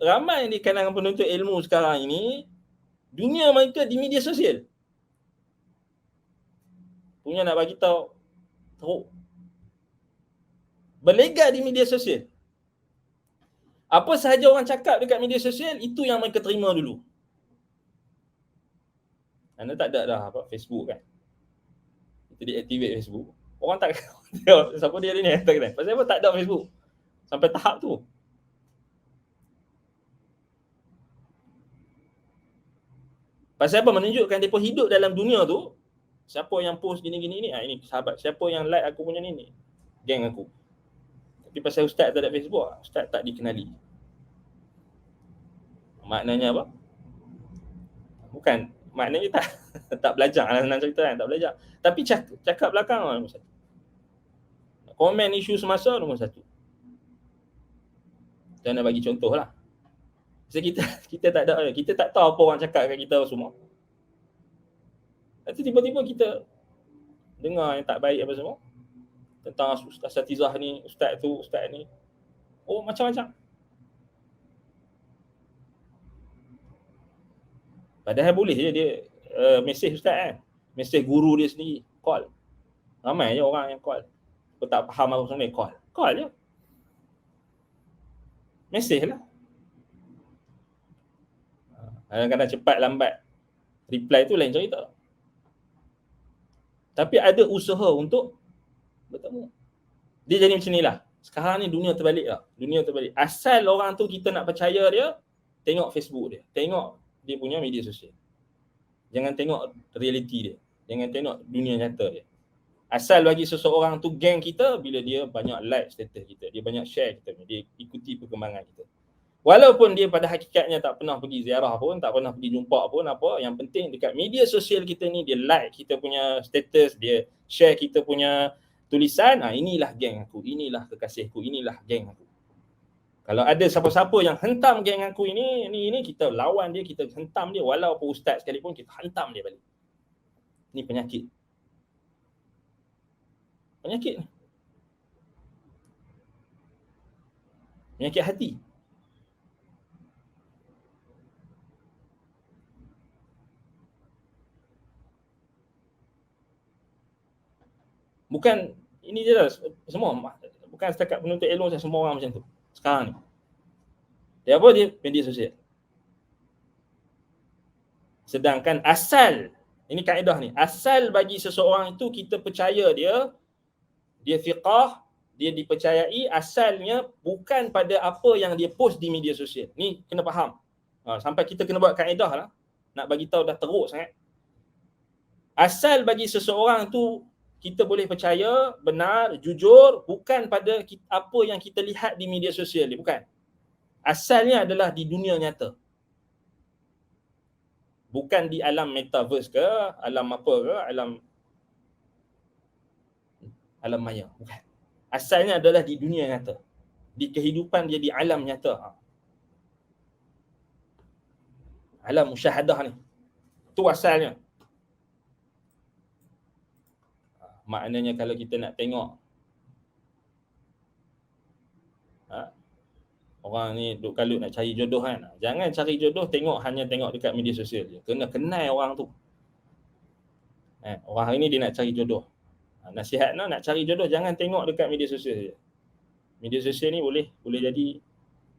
ramai di kalangan penuntut ilmu sekarang ini, dunia mereka di media sosial. Punya nak bagi tahu teruk. Berlega di media sosial. Apa sahaja orang cakap dekat media sosial, itu yang mereka terima dulu. Anda tak ada dah apa Facebook kan? Itu deactivate Facebook. Orang tak tengok siapa dia ni, tak kenal. Pasal apa tak ada Facebook? Sampai tahap tu. Pasal apa? Menunjukkan mereka hidup dalam dunia tu. Siapa yang post gini-gini ni, ini sahabat. Siapa yang like aku punya ni, geng aku. Tapi pasal ustaz tak ada Facebook, ustaz tak dikenali. Maknanya apa? Bukan, maknanya tak belajar. Anak cerita kan, tak belajar. Tapi cakap belakang nombor satu. Komen isu semasa nombor satu. Dan nak bagi contoh lah. Sebab kita tak ada, kita tak tahu apa orang cakap kat kita semua. Nanti tiba-tiba kita dengar yang tak baik apa semua. Tentang asatizah ni, ustaz tu, ustaz ni. Oh, macam-macam. Padahal boleh je dia mesej ustaz kan. Mesej guru dia sendiri, call. Ramai je orang yang call. Kau tak faham apa sebenarnya, call je. Mesej lah. Kadang-kadang cepat lambat reply tu lain cerita. Tapi ada usaha untuk bertemu. Dia jadi macam ni lah. Sekarang ni dunia terbalik lah. Dunia terbalik. Asal orang tu kita nak percaya dia, tengok Facebook dia. Tengok dia punya media sosial. Jangan tengok realiti dia. Jangan tengok dunia nyata dia. Asal bagi seseorang tu geng kita bila dia banyak like status kita. Dia banyak share kita. Dia ikuti perkembangan kita. Walaupun dia pada hakikatnya tak pernah pergi ziarah pun, tak pernah pergi jumpa pun apa, yang penting dekat media sosial kita ni dia like kita punya status, dia share kita punya tulisan, inilah geng aku, inilah kekasihku, inilah geng aku. Kalau ada siapa-siapa yang hentam geng aku ini kita lawan dia, kita hentam dia, walaupun ustaz sekalipun kita hentam dia balik. Ni penyakit. Penyakit ni. Penyakit hati. Bukan ini je lah, semua bukan setakat penuntut ilmu saja, semua orang macam tu sekarang ni. Dia apa dia? Media sosial. Sedangkan asal, ini kaedah ni, asal bagi seseorang itu kita percaya dia fiqah, dia dipercayai, asalnya bukan pada apa yang dia post di media sosial. Ni kena faham. Sampai kita kena buat kaedah lah. Nak bagi tahu dah teruk sangat. Asal bagi seseorang tu kita boleh percaya, benar, jujur, bukan pada apa yang kita lihat di media sosial ni, bukan. Asalnya adalah di dunia nyata. Bukan di alam metaverse ke, alam apa ke, alam maya, bukan. Asalnya adalah di dunia nyata. Di kehidupan dia di alam nyata. Alam musyahadah ni. Itu asalnya. Maknanya kalau kita nak tengok orang ni duk kalut nak cari jodoh kan, jangan cari jodoh hanya tengok dekat media sosial je. Kena kenal orang tu. Orang hari ni dia nak cari jodoh. Nasihat nak cari jodoh jangan tengok dekat media sosial je. Media sosial ni boleh jadi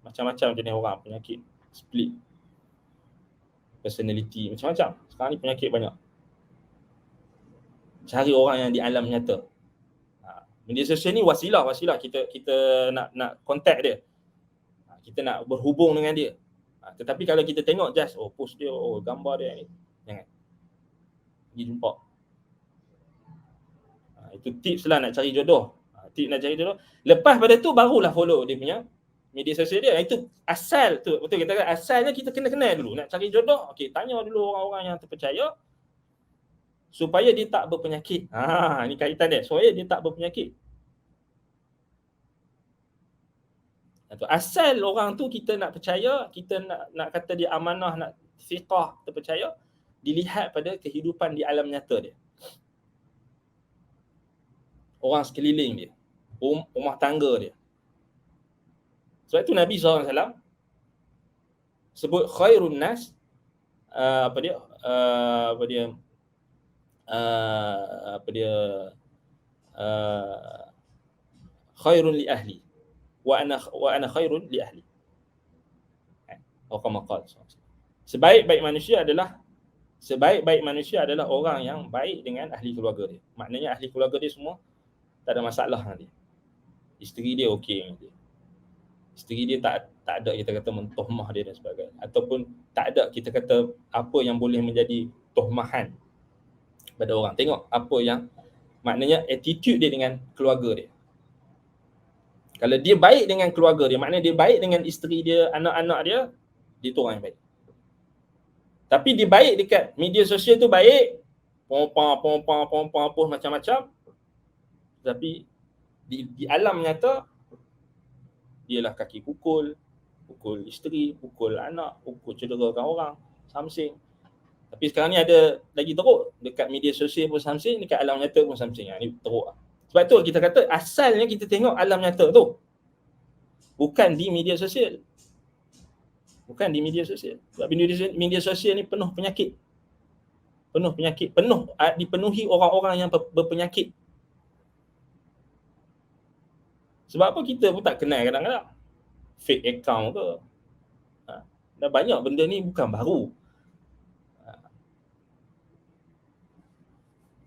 macam-macam jenis orang, penyakit split personality, macam-macam. Sekarang ni penyakit banyak. Cari orang yang di alam nyata. Media sosial ni wasilah kita nak contact dia. Kita nak berhubung dengan dia. Tetapi kalau kita tengok just post dia, gambar dia ni, jangan. Pergi jumpa. Itu tips lah nak cari jodoh. Tips nak cari jodoh. Lepas pada tu barulah follow dia punya media sosial dia. Itu asal tu. Betul kita kata asalnya kita kena kenal dulu. Nak cari jodoh, okey, tanya dulu orang-orang yang terpercaya supaya dia tak berpenyakit. Ni kaitan dia. Supaya dia tak berpenyakit. Asal orang tu kita nak percaya, kita nak kata dia amanah, nak fiqah, terpercaya, dilihat pada kehidupan di alam nyata dia. Orang sekeliling dia, rumah tangga dia. Sebab itu Nabi SAW sebut khairun nas, khairun li ahli wa ana khairun li ahli. Sebaik-baik manusia adalah orang yang baik dengan ahli keluarga dia. Maknanya ahli keluarga dia semua tak ada masalah dengan dia. Isteri dia okey dengan dia. Isteri dia tak ada kita kata mentohmah dia dan sebagainya, ataupun tak ada kita kata apa yang boleh menjadi tohmahan pada orang. Tengok apa yang maknanya attitude dia dengan keluarga dia. Kalau dia baik dengan keluarga dia, maknanya dia baik dengan isteri dia, anak-anak dia, dia tu orang yang baik. Tapi dia baik dekat media sosial tu baik, pompang macam-macam. Tapi di alam nyata dialah kaki pukul isteri, pukul anak, pukul cederakan orang, samsing. Tapi sekarang ni ada lagi teruk, dekat media sosial pun samsing, dekat alam nyata pun samsing. Ni teruk. Sebab tu kita kata asalnya kita tengok alam nyata tu, bukan di media sosial. Bukan di media sosial. Sebab media sosial ni penuh penyakit. Dipenuhi orang-orang yang berpenyakit. Sebab apa kita pun tak kenal kadang-kadang. Fake account ke. Dah banyak benda ni bukan baru.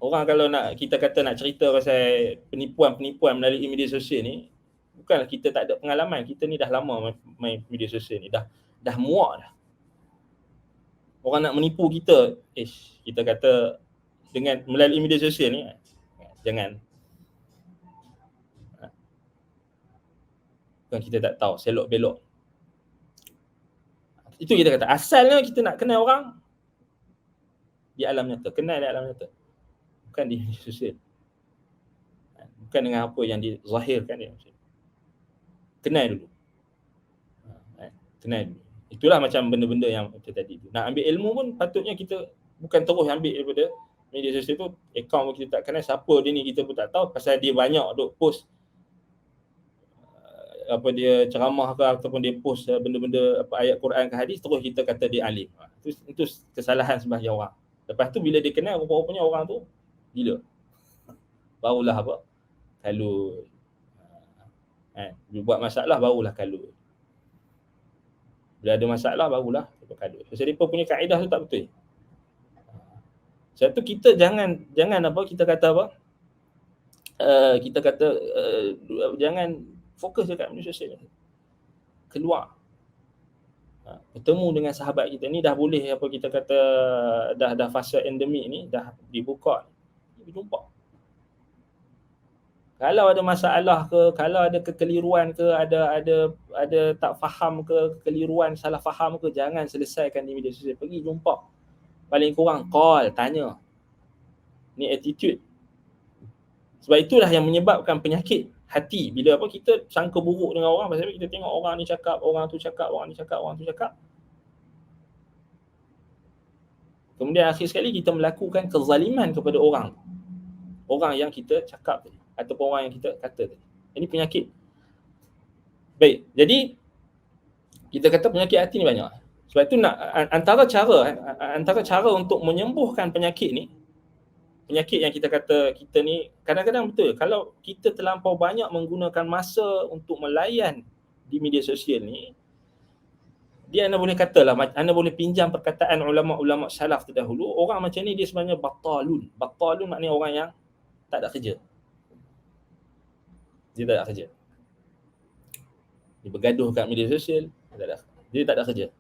Orang kalau kita kata nak cerita pasal penipuan melalui media sosial ni, bukanlah kita tak ada pengalaman. Kita ni dah lama main media sosial ni. Dah muak dah. Orang nak menipu kita, kita kata dengan melalui media sosial ni, jangan. Bukan kita tak tahu, selok belok. Itu kita kata asalnya kita nak kenal orang di alam nyata, kenal di alam nyata. Bukan di media sosial. Bukan dengan apa yang dizahirkan dia. Kenal dulu. Kenal dulu. Itulah macam benda-benda yang kita tadi tu. Nak ambil ilmu pun patutnya kita bukan terus ambil daripada media sosial tu. Akaun pun kita tak kenal, siapa dia ni kita pun tak tahu. Pasal dia banyak duk post dia ceramah ke, ataupun dia post benda-benda ayat Quran ke hadis, terus kita kata dia alim. Itu kesalahan sebahagian orang. Lepas tu bila dia kenal, rupa-rupanya orang tu gila. Barulah kalut. Dia buat masalah barulah kalut. Bila ada masalah barulah kalut. Sebab dia punya kaedah tu tak betul. Sebab tu kita jangan kita kata jangan fokus dekat media sosial ni. Keluar. Bertemu dengan sahabat kita ni dah boleh kita kata dah fasa endemik ni dah dibuka. Jumpa. Kalau ada masalah ke, kalau ada kekeliruan ke, ada tak faham ke, kekeliruan, salah faham ke, jangan selesaikan di media sosial. Pergi jumpa. Paling kurang call, tanya. Ni attitude. Sebab itulah yang menyebabkan penyakit hati. Bila kita sangka buruk dengan orang, pasal kita tengok orang ni cakap, orang tu cakap, orang ni cakap, orang tu cakap. Kemudian akhir sekali kita melakukan kezaliman kepada orang. Orang yang kita cakap tadi, ataupun orang yang kita kata tadi. Ini penyakit. Baik, jadi kita kata penyakit hati ni banyak. Sebab itu antara cara untuk menyembuhkan penyakit ni, penyakit yang kita kata kita ni kadang-kadang betul, kalau kita terlampau banyak menggunakan masa untuk melayan di media sosial ni, dia anda boleh katalah, anda boleh pinjam perkataan ulama-ulama salaf terdahulu, orang macam ni dia sebenarnya batalun. Batalun maknanya orang yang tak ada kerja. Dia tak ada kerja. Dia bergaduh kat media sosial, dia tak ada kerja.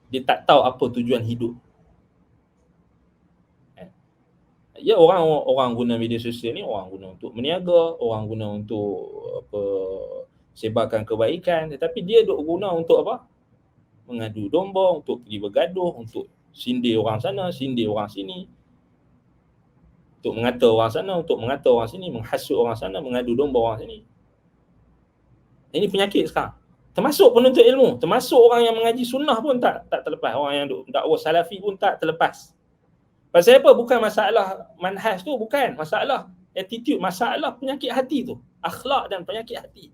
Dia tak tahu apa tujuan hidup. Ya, orang guna media sosial ni, orang guna untuk meniaga, orang guna untuk sebarkan kebaikan, tetapi dia duk guna untuk apa? Mengadu domba, untuk pergi bergaduh, untuk sindir orang sana, sindir orang sini, untuk mengata orang sana, untuk mengata orang sini, menghasut orang sana, mengadu domba orang sini. Ini penyakit sekarang. Termasuk penuntut ilmu, termasuk orang yang mengaji sunnah pun tak terlepas, orang yang dakwah salafi pun tak terlepas. Pasal apa? Bukan masalah manhaj tu, bukan masalah attitude, masalah penyakit hati tu, akhlak dan penyakit hati.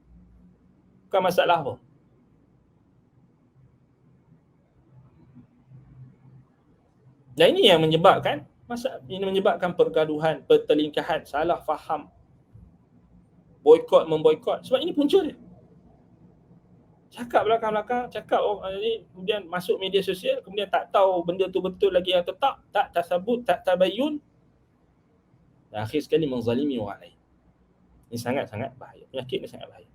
Bukan masalah apa. Dan ini yang menyebabkan pergaduhan, pertelingkahan, salah faham, boikot memboikot. Sebab ini punca dia. Cakap belakang-belakang, cakap ni, kemudian masuk media sosial, kemudian tak tahu benda tu betul lagi atau tak tasabut, tak tabayun. Dan akhir sekali menzalimi orang lain. Ini sangat-sangat bahaya. Penyakit ni sangat bahaya.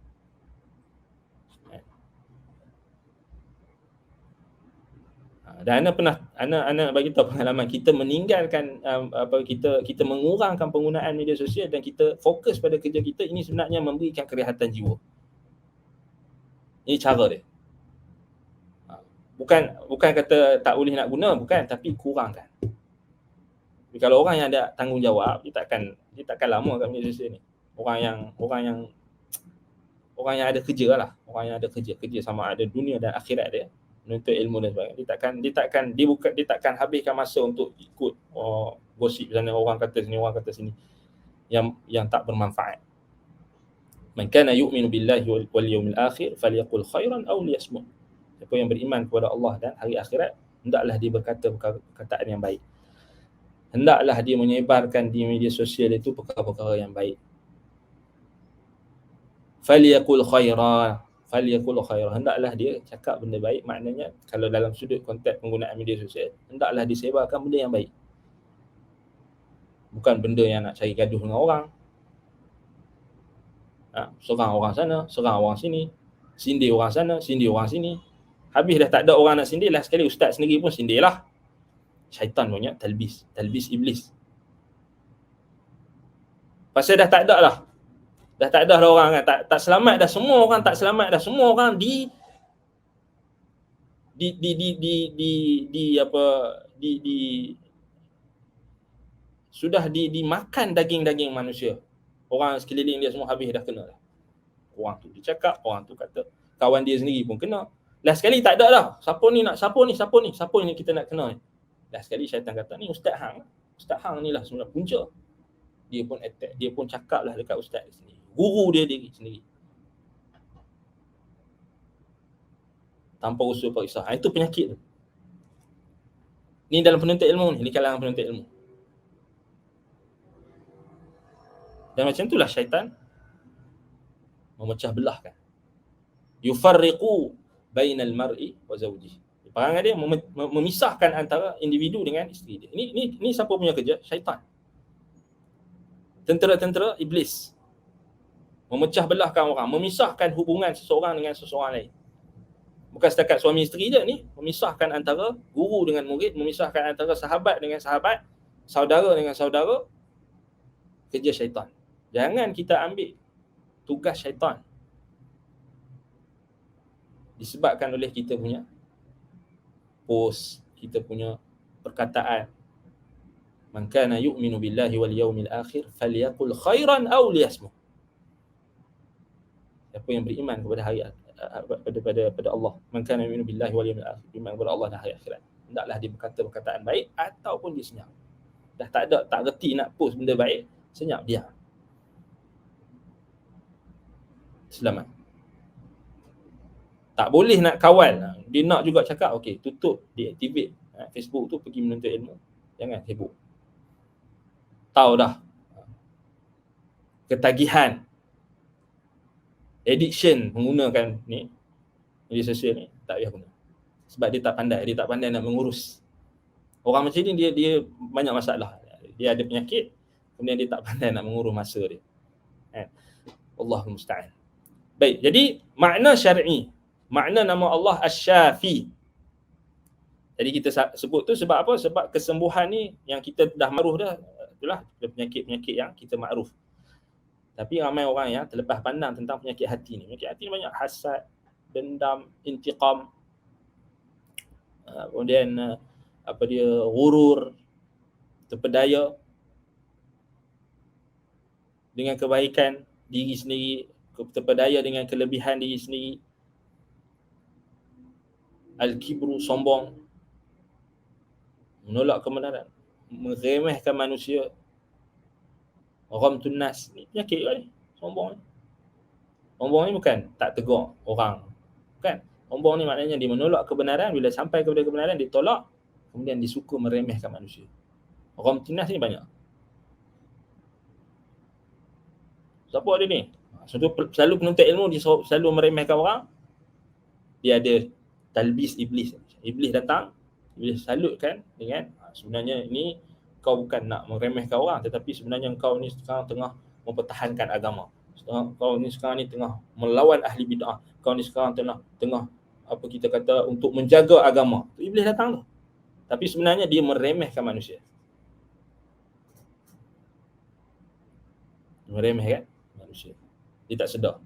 Dan ana bagi tahu pengalaman kita meninggalkan kita mengurangkan penggunaan media sosial dan kita fokus pada kerja kita, ini sebenarnya memberikan kerehatan jiwa. Ini cara dia. Bukan kata tak boleh nak guna, bukan, tapi kurangkan. Jadi kalau orang yang ada tanggungjawab, dia takkan lama kat media sosial ni. Orang yang ada kerja lah, orang yang ada kerja sama ada dunia dan akhirat dia, menuntut ilmu dan sebagainya, dia takkan habiskan masa untuk ikut gosip sana, orang kata sini yang tak bermanfaat. Man kana yu'minu billahi wal yawmil akhir falyaqul khairan aw liyasmut. Siapa yang beriman kepada Allah dan hari akhirat, hendaklah dia berkata perkataan yang baik. Hendaklah dia menyebarkan di media sosial itu perkara-perkara yang baik. Falyaqul khairan, hendaklah dia cakap benda baik. Maknanya kalau dalam sudut konteks penggunaan media sosial, hendaklah disebarkan benda yang baik. Bukan benda yang nak cari gaduh dengan orang. Serang orang sana, serang orang sini, sindir orang sana, sindir orang sini. Habis dah tak ada orang nak sindir, last sekali ustaz sendiri pun sindir lah. Syaitan punya talbis iblis. Pasal dah tak ada lah. Dah tak ada orang kan, tak selamat dah, semua orang tak selamat dah, semua orang sudah dimakan daging manusia. Orang sekeliling dia semua habis dah kena dah. Orang tu dicakap, orang tu kata, kawan dia sendiri pun kena. Last sekali tak ada dah. Siapa ni kita nak kena ni. Last sekali syaitan kata, ni Ustaz Hang ni lah sebenarnya punca. Dia pun attack, dia pun cakap lah dekat ustaz sendiri. Guru dia sendiri. Tanpa usul periksa. Itu penyakit tu. Ni dalam penuntut ilmu ni, di kalangan penuntut ilmu. Dan macam itulah syaitan memecah belahkan. Yufarriqu bainal mar'i wa zawjihi. Perangai dia memisahkan antara individu dengan isteri dia. Ini siapa punya kerja? Syaitan. Tentera-tentera iblis. Memecah belahkan orang, memisahkan hubungan seseorang dengan seseorang lain. Bukan setakat suami isteri je ni, memisahkan antara guru dengan murid, memisahkan antara sahabat dengan sahabat, saudara dengan saudara. Kerja syaitan. Jangan kita ambil tugas syaitan disebabkan oleh kita punya post, kita punya perkataan. Man kana yu'minu billahi wal yawmil akhir falyaqul khairan aw liyasmut. Siapa yang beriman kepada hari pada Allah, man kana yu'minu billahi wal yawmil akhir, beriman kepada Allah dan hari akhirat, hendaklah dia berkata perkataan baik ataupun dia senyap. Dah tak reti nak post benda baik, senyap, diam. Selamat. Tak boleh nak kawal. Dia nak juga cakap, okey, tutup, deactivate Facebook tu, pergi menuntut ilmu. Jangan sibuk. Tahu dah. Ketagihan, addiction menggunakan ni media sosial ni, tak payah guna. Sebab dia tak pandai nak mengurus. Orang macam ni dia banyak masalah. Dia ada penyakit, kemudian dia tak pandai nak mengurus masa dia. Allahul musta'an. Baik, jadi makna syar'i, makna nama Allah Asy-Syafi. Jadi kita sebut tu sebab apa? Sebab kesembuhan ni yang kita dah makruf dah, itulah penyakit-penyakit yang kita makruf. Tapi ramai orang yang terlepas pandang tentang penyakit hati ni. Penyakit hati ni banyak hasad, dendam, intiqam, kemudian ghurur, terpedaya dengan kebaikan diri sendiri, terpedaya dengan kelebihan diri sendiri, al-kibru, sombong, menolak kebenaran, meremehkan manusia, ghamtun nas. Ni penyakit juga ni, sombong ni. Sombong ni bukan tak tegur orang, bukan. Sombong ni maknanya dia menolak kebenaran, bila sampai kepada kebenaran dia tolak, kemudian dia suka meremehkan manusia. Ghamtun nas ni banyak. Siapa ada ni? Selalu penuntut ilmu dia selalu meremehkan orang. Dia ada talbis iblis. Iblis datang, iblis salutkan dengan sebenarnya ini kau bukan nak meremehkan orang, tetapi sebenarnya kau ni sekarang tengah mempertahankan agama. Kau ni sekarang ni tengah melawan ahli bid'ah. Kau ni sekarang tengah apa kita kata untuk menjaga agama. Iblis datang tu. Tapi sebenarnya dia meremehkan manusia. Meremehkan manusia. Dia tak sedar.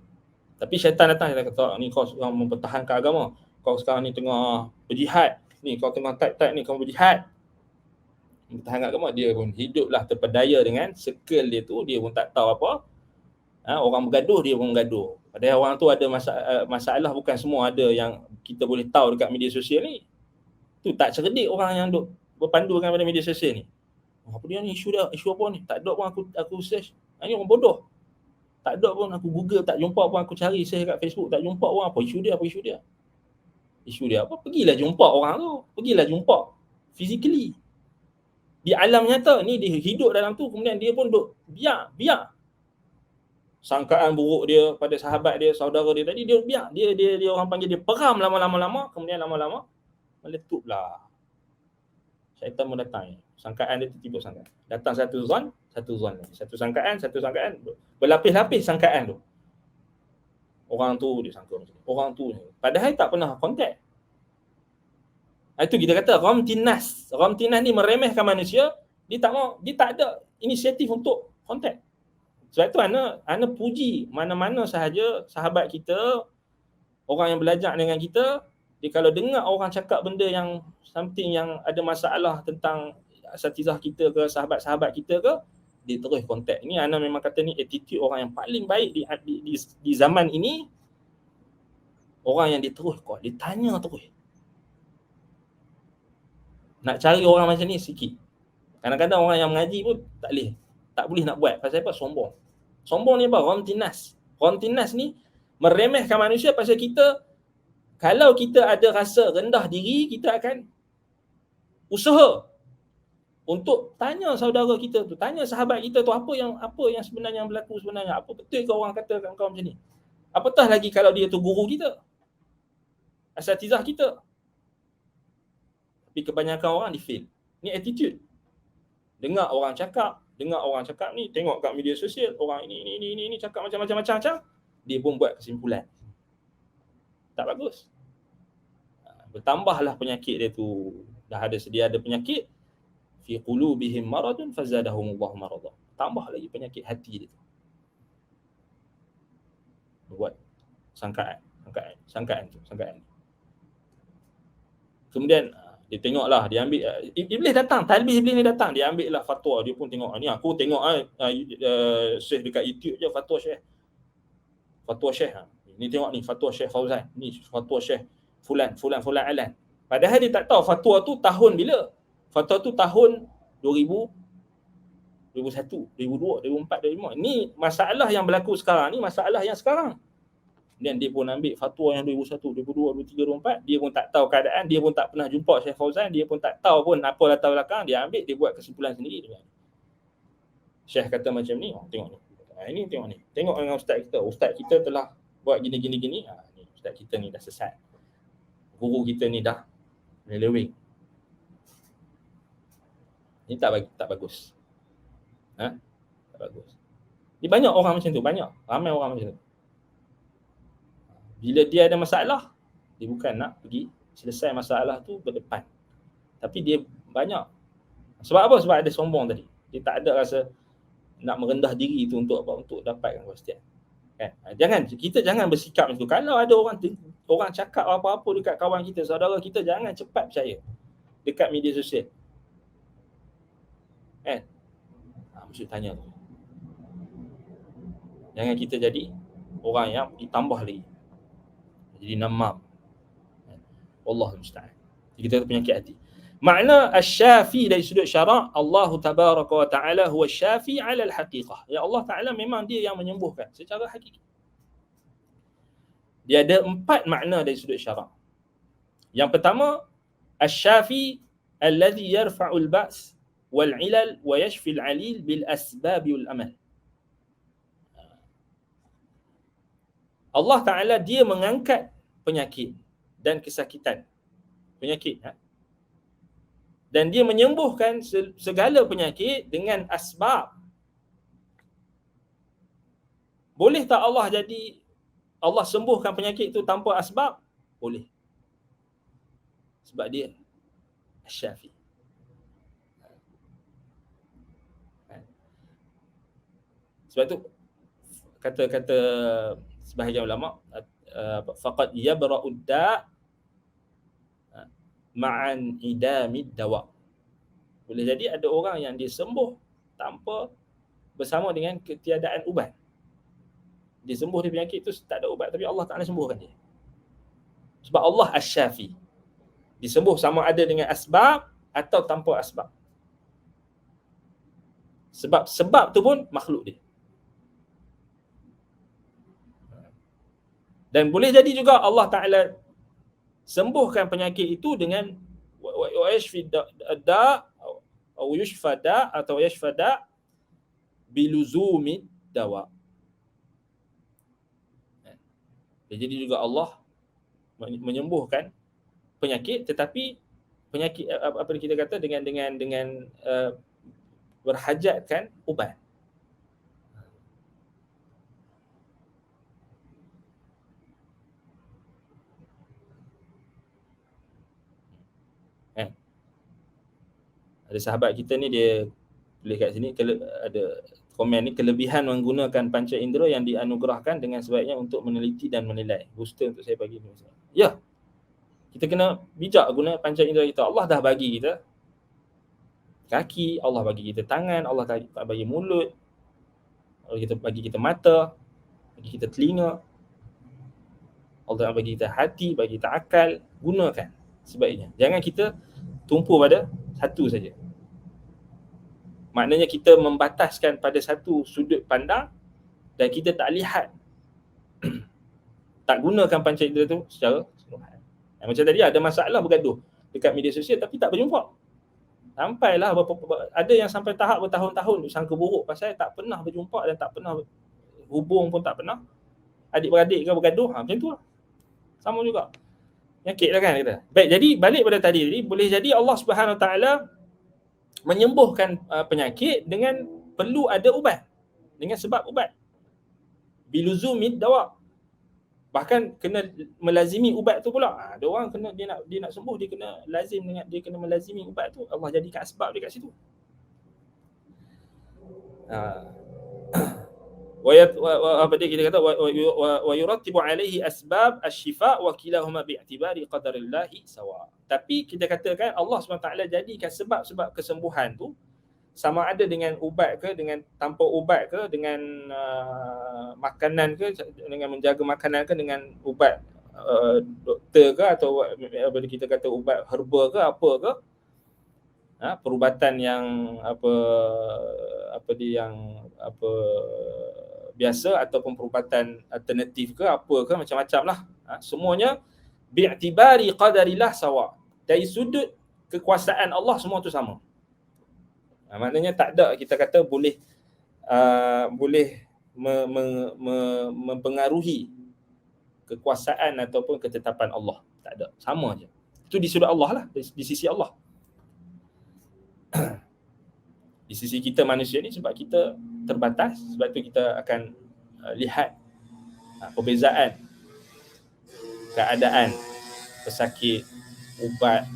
Tapi syaitan datang, dia kata ni kau sekarang mempertahankan agama. Kau sekarang ni tengah berjihad. Ni kau tengah type ni kau berjihad. Mempertahankan agama, dia pun hiduplah terpedaya dengan circle dia tu, dia pun tak tahu apa. Orang bergaduh, dia pun bergaduh. Padahal orang tu ada masalah bukan semua ada yang kita boleh tahu dekat media sosial ni. Tu tak cerdik orang yang duk berpandu dengan pada media sosial ni. Apa dia ni, isu apa ni? Tak ada pun aku search. Ini orang bodoh. Tak ada pun aku Google, tak jumpa pun aku cari search kat Facebook, tak jumpa pun apa isu dia. Isu dia apa? Pergilah jumpa orang tu. Pergilah jumpa physically. Di alam nyata ni dia hidup dalam tu, kemudian dia pun duk biar. Sangkaan buruk dia pada sahabat dia, saudara dia tadi, dia biar. Dia orang panggil dia peram lama-lama, kemudian lama-lama meletuplah. Syaitan pun datang. Sangkaan dia tiba sangkaan. Datang satu zon lagi. Satu sangkaan, berlapis-lapis sangkaan tu. Orang tu dia sangka macam ni. Orang tu ni. Padahal tak pernah kontak. Itu kita kata ghamtin nas. Ghamtin nas ni meremehkan manusia. Dia tak ada inisiatif untuk kontak. Sebab tu ana puji mana-mana sahaja sahabat kita, orang yang belajar dengan kita, dia kalau dengar orang cakap benda yang something yang ada masalah tentang asatizah kita ke, sahabat-sahabat kita ke, dia terus kontak. Ini ana memang kata ni attitude orang yang paling baik di zaman ini. Orang yang dia terus call, dia tanya terus. Nak cari orang macam ni sikit. Kadang-kadang orang yang mengaji pun tak boleh nak buat. Pasal apa? Sombong. Sombong ni apa? Ghamtin nas. Ghamtin nas ni meremehkan manusia pasal kita, kalau kita ada rasa rendah diri, kita akan usaha untuk tanya saudara kita tu, tanya sahabat kita tu, apa yang sebenarnya yang berlaku sebenarnya. Apa betul ke orang kata kat kau macam ni? Apatah lagi kalau dia tu guru kita, asatizah kita. Tapi kebanyakan orang di fail. Ni attitude. Dengar orang cakap ni, tengok kat media sosial, orang ini cakap macam-macam, dia pun buat kesimpulan. Tak bagus. Bertambahlah penyakit dia tu. Sedia ada penyakit, fi qulubihim maradun fazadahumullahu marada. Tambah lagi penyakit hati dia tu. Buat sangkaan. Kemudian dia tengoklah, dia ambil iblis datang, talbis iblis ni datang, dia ambil lah fatwa, dia pun tengok ni, aku tengok Syekh dekat YouTube je, fatwa Syekh ni, tengok ni fatwa Syekh Fauzan, ni fatwa Syekh fulan alan. Padahal dia tak tahu fatwa tu tahun bila. Fatwa tu tahun 2000, 2001, 2002, 2004, 2005. Ni masalah yang berlaku sekarang ni, masalah yang sekarang. Dan dia pun ambil fatwa yang 2001, 2002, 2003, 2004. Dia pun tak tahu keadaan. Dia pun tak pernah jumpa Syekh Fauzan. Dia pun tak tahu pun apa latar belakang. Dia ambil, dia buat kesimpulan sendiri. Syekh kata macam ni. Tengok ni. Ini tengok ni. Tengok dengan ustaz kita. Ustaz kita telah buat gini. Ni ustaz kita ni dah sesat. Guru kita ni dah melewing. Ini tak bagus. Tak bagus. Ni banyak orang macam tu. Ramai orang macam tu. Bila dia ada masalah, dia bukan nak pergi selesai masalah tu berdepan. Tapi dia banyak. Sebab apa? Sebab ada sombong tadi. Dia tak ada rasa nak merendah diri itu untuk apa? Untuk dapatkan kepastian. Kan? Kita jangan bersikap macam tu. Kalau ada orang cakap apa-apa dekat kawan kita, saudara kita, jangan cepat percaya dekat media sosial. Kan? Mesti tanya tu. Jangan kita jadi orang yang ditambah lagi. Jadi namam. Wallahu musta'an. Kita penyakit hati. Makna asy-syafi dari sudut syarak, Allah tabaraka wa ta'ala huwa syafi 'ala al-haqiqah. Ya Allah Ta'ala memang dia yang menyembuhkan secara hakiki. Dia ada 4 makna dari sudut syarak. Yang pertama, asy-syafi alladhi yarfa'u al-ba's wal 'ilal wa yashfi al-'alil bil asbab wal amal. Allah Ta'ala dia mengangkat penyakit dan kesakitan. Penyakit. Dan dia menyembuhkan segala penyakit dengan asbab. Boleh tak Allah sembuhkan penyakit itu tanpa asbab? Boleh. Sebab dia Asy-Syafi. Sebab tu kata sebahagian ulama, faqad yabra'ud da' ma'an idamid dawa. Boleh jadi ada orang yang dia sembuh tanpa bersama dengan ketiadaan ubat. Dia sembuh dari penyakit itu tak ada ubat, tapi Allah Ta'ala sembuhkan dia. Sebab Allah Asy-Syafi. Disembuh sama ada dengan asbab atau tanpa asbab. Sebab tu pun makhluk dia. Dan boleh jadi juga Allah Ta'ala sembuhkan penyakit itu dengan yashfi da' atau yushfa da' atau yashfa da' biluzumi dawa. Jadi juga Allah menyembuhkan penyakit, tetapi penyakit apa kita kata dengan berhajatkan ubat. Ada sahabat kita ni, dia tulis kat sini, ada komen ni, kelebihan menggunakan panca indera yang dianugerahkan dengan sebaiknya untuk meneliti dan menilai. Booster untuk saya bagi. Ya, kita kena bijak guna panca indera kita. Allah dah bagi kita kaki, Allah bagi kita tangan, Allah tak bagi mulut, Allah bagi kita mata, bagi kita telinga, Allah bagi kita hati, bagi kita akal. Gunakan sebaiknya. Jangan kita tumpu pada satu saja. Maknanya kita membataskan pada satu sudut pandang dan kita tak lihat, tak gunakan panca indera tu secara keseluruhan. Macam tadi ada masalah bergaduh dekat media sosial tapi tak berjumpa. Sampailah ada yang sampai tahap bertahun-tahun sangka buruk pasal tak pernah berjumpa dan tak pernah hubung pun tak pernah. Adik-beradik ke bergaduh, macam tu lah. Sama juga. Penyakit lah kan kita. Baik, jadi balik pada tadi, boleh jadi Allah Subhanahu Wa Taala menyembuhkan penyakit dengan perlu ada ubat, dengan sebab ubat. Biluzumid dawa. Bahkan kena melazimi ubat tu pula. Ada orang kena dia nak sembuh, dia kena melazimi ubat tu. Allah jadikan sebab dekat situ. Apa dia kita kata wa yurattibu alaihi asbab asy-syifa wa kilahuma bi'tibari qadarillahi sawa. Tapi kita katakan Allah SWT jadikan sebab-sebab kesembuhan tu sama ada dengan ubat ke, dengan tanpa ubat ke, dengan makanan ke, dengan menjaga makanan ke, dengan ubat doktor ke, atau apa kita kata ubat herba ke, apa ke, perubatan yang biasa ataupun perubatan alternatif ke, apa ke, macam-macam lah. Semuanya bi'tibari qadarillah sawa. Dari sudut kekuasaan Allah semua tu sama. Maknanya tak ada kita kata boleh mempengaruhi kekuasaan ataupun ketetapan Allah. Tak ada. Sama je. Itu di sudut Allah lah, di sisi Allah. Di sisi kita manusia ni sebab kita terbatas, sebab tu kita akan lihat perbezaan keadaan pesakit, ubat,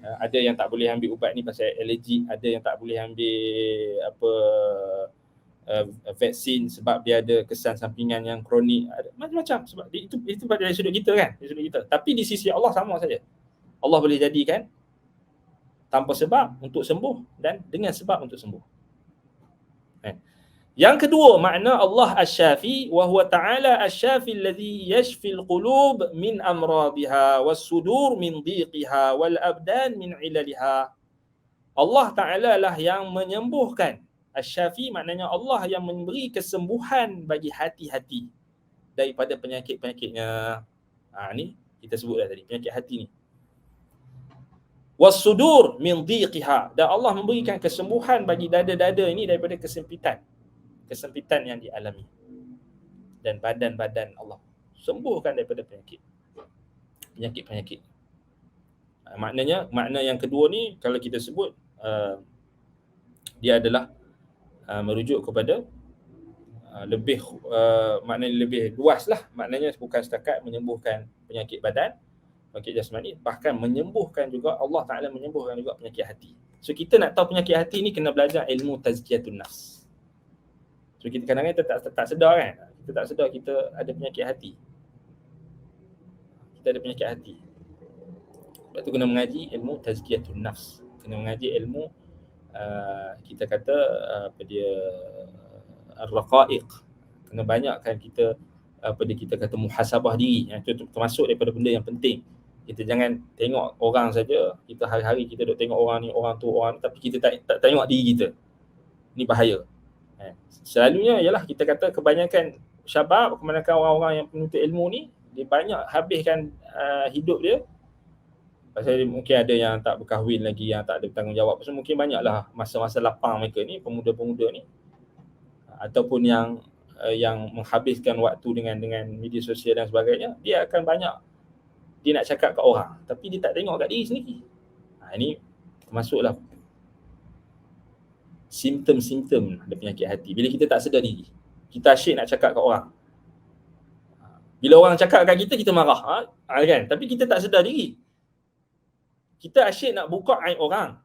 Ada yang tak boleh ambil ubat ni pasal alergi, ada yang tak boleh ambil vaksin sebab dia ada kesan sampingan yang kronik, ada macam-macam. Sebab itu pada sudut kita kan, dari sudut kita. Tapi di sisi Allah sama saja. Allah boleh jadikan tanpa sebab untuk sembuh dan dengan sebab untuk sembuh. Yang kedua, makna Allah Asy-Syafi wa huwa ta'ala Asy-Syafi alladhi yashfil qulub min amradiha was-sudur min dhiqiha wal abdan min ilaliha. Allah Ta'ala lah yang menyembuhkan. Asy-Syafi maknanya Allah yang memberi kesembuhan bagi hati-hati daripada penyakit-penyakitnya. Ni kita sebut dah tadi, penyakit hati ni. Was-sudur min dhiqiha, dan Allah memberikan kesembuhan bagi dada-dada ini daripada kesempitan yang dialami. Dan badan-badan Allah sembuhkan daripada penyakit-penyakit. Makna yang kedua ni kalau kita sebut dia adalah merujuk kepada maknanya lebih luas lah. Maknanya bukan setakat menyembuhkan penyakit badan, penyakit jasmani, bahkan menyembuhkan juga, Allah Ta'ala menyembuhkan juga penyakit hati. So kita nak tahu penyakit hati ni kena belajar ilmu tazkiyatun nafs. So kita kadang-kadang kita tak sedar kan, kita tak sedar kita ada penyakit hati. Kita ada penyakit hati. Sebab tu kena mengaji ilmu tazkiyatun nafs. Kena mengaji ilmu kita kata ar-raqaiq. Kena banyakkan kita kita kata muhasabah diri. Itu termasuk daripada benda yang penting. Kita jangan tengok orang saja, kita hari-hari kita duk tengok orang ni, orang tu, tapi kita tak tengok diri kita. Ni bahaya. Selalunya ialah kita kata kebanyakan syabab, kebanyakan orang-orang yang penuntut ilmu ni, dia banyak habiskan hidup dia pasal mungkin ada yang tak berkahwin lagi, yang tak ada bertanggungjawab. So mungkin banyaklah masa-masa lapang mereka ni, pemuda-pemuda ni, ataupun yang menghabiskan waktu dengan media sosial dan sebagainya. Dia akan banyak dia nak cakap kat orang, tapi dia tak tengok kat diri sendiri. Ini termasuklah simptom-simptom ada penyakit hati. Bila kita tak sedar diri, kita asyik nak cakap kat orang. Bila orang cakap kat kita, kita marah, kan? Tapi kita tak sedar diri. Kita asyik nak buka aib orang.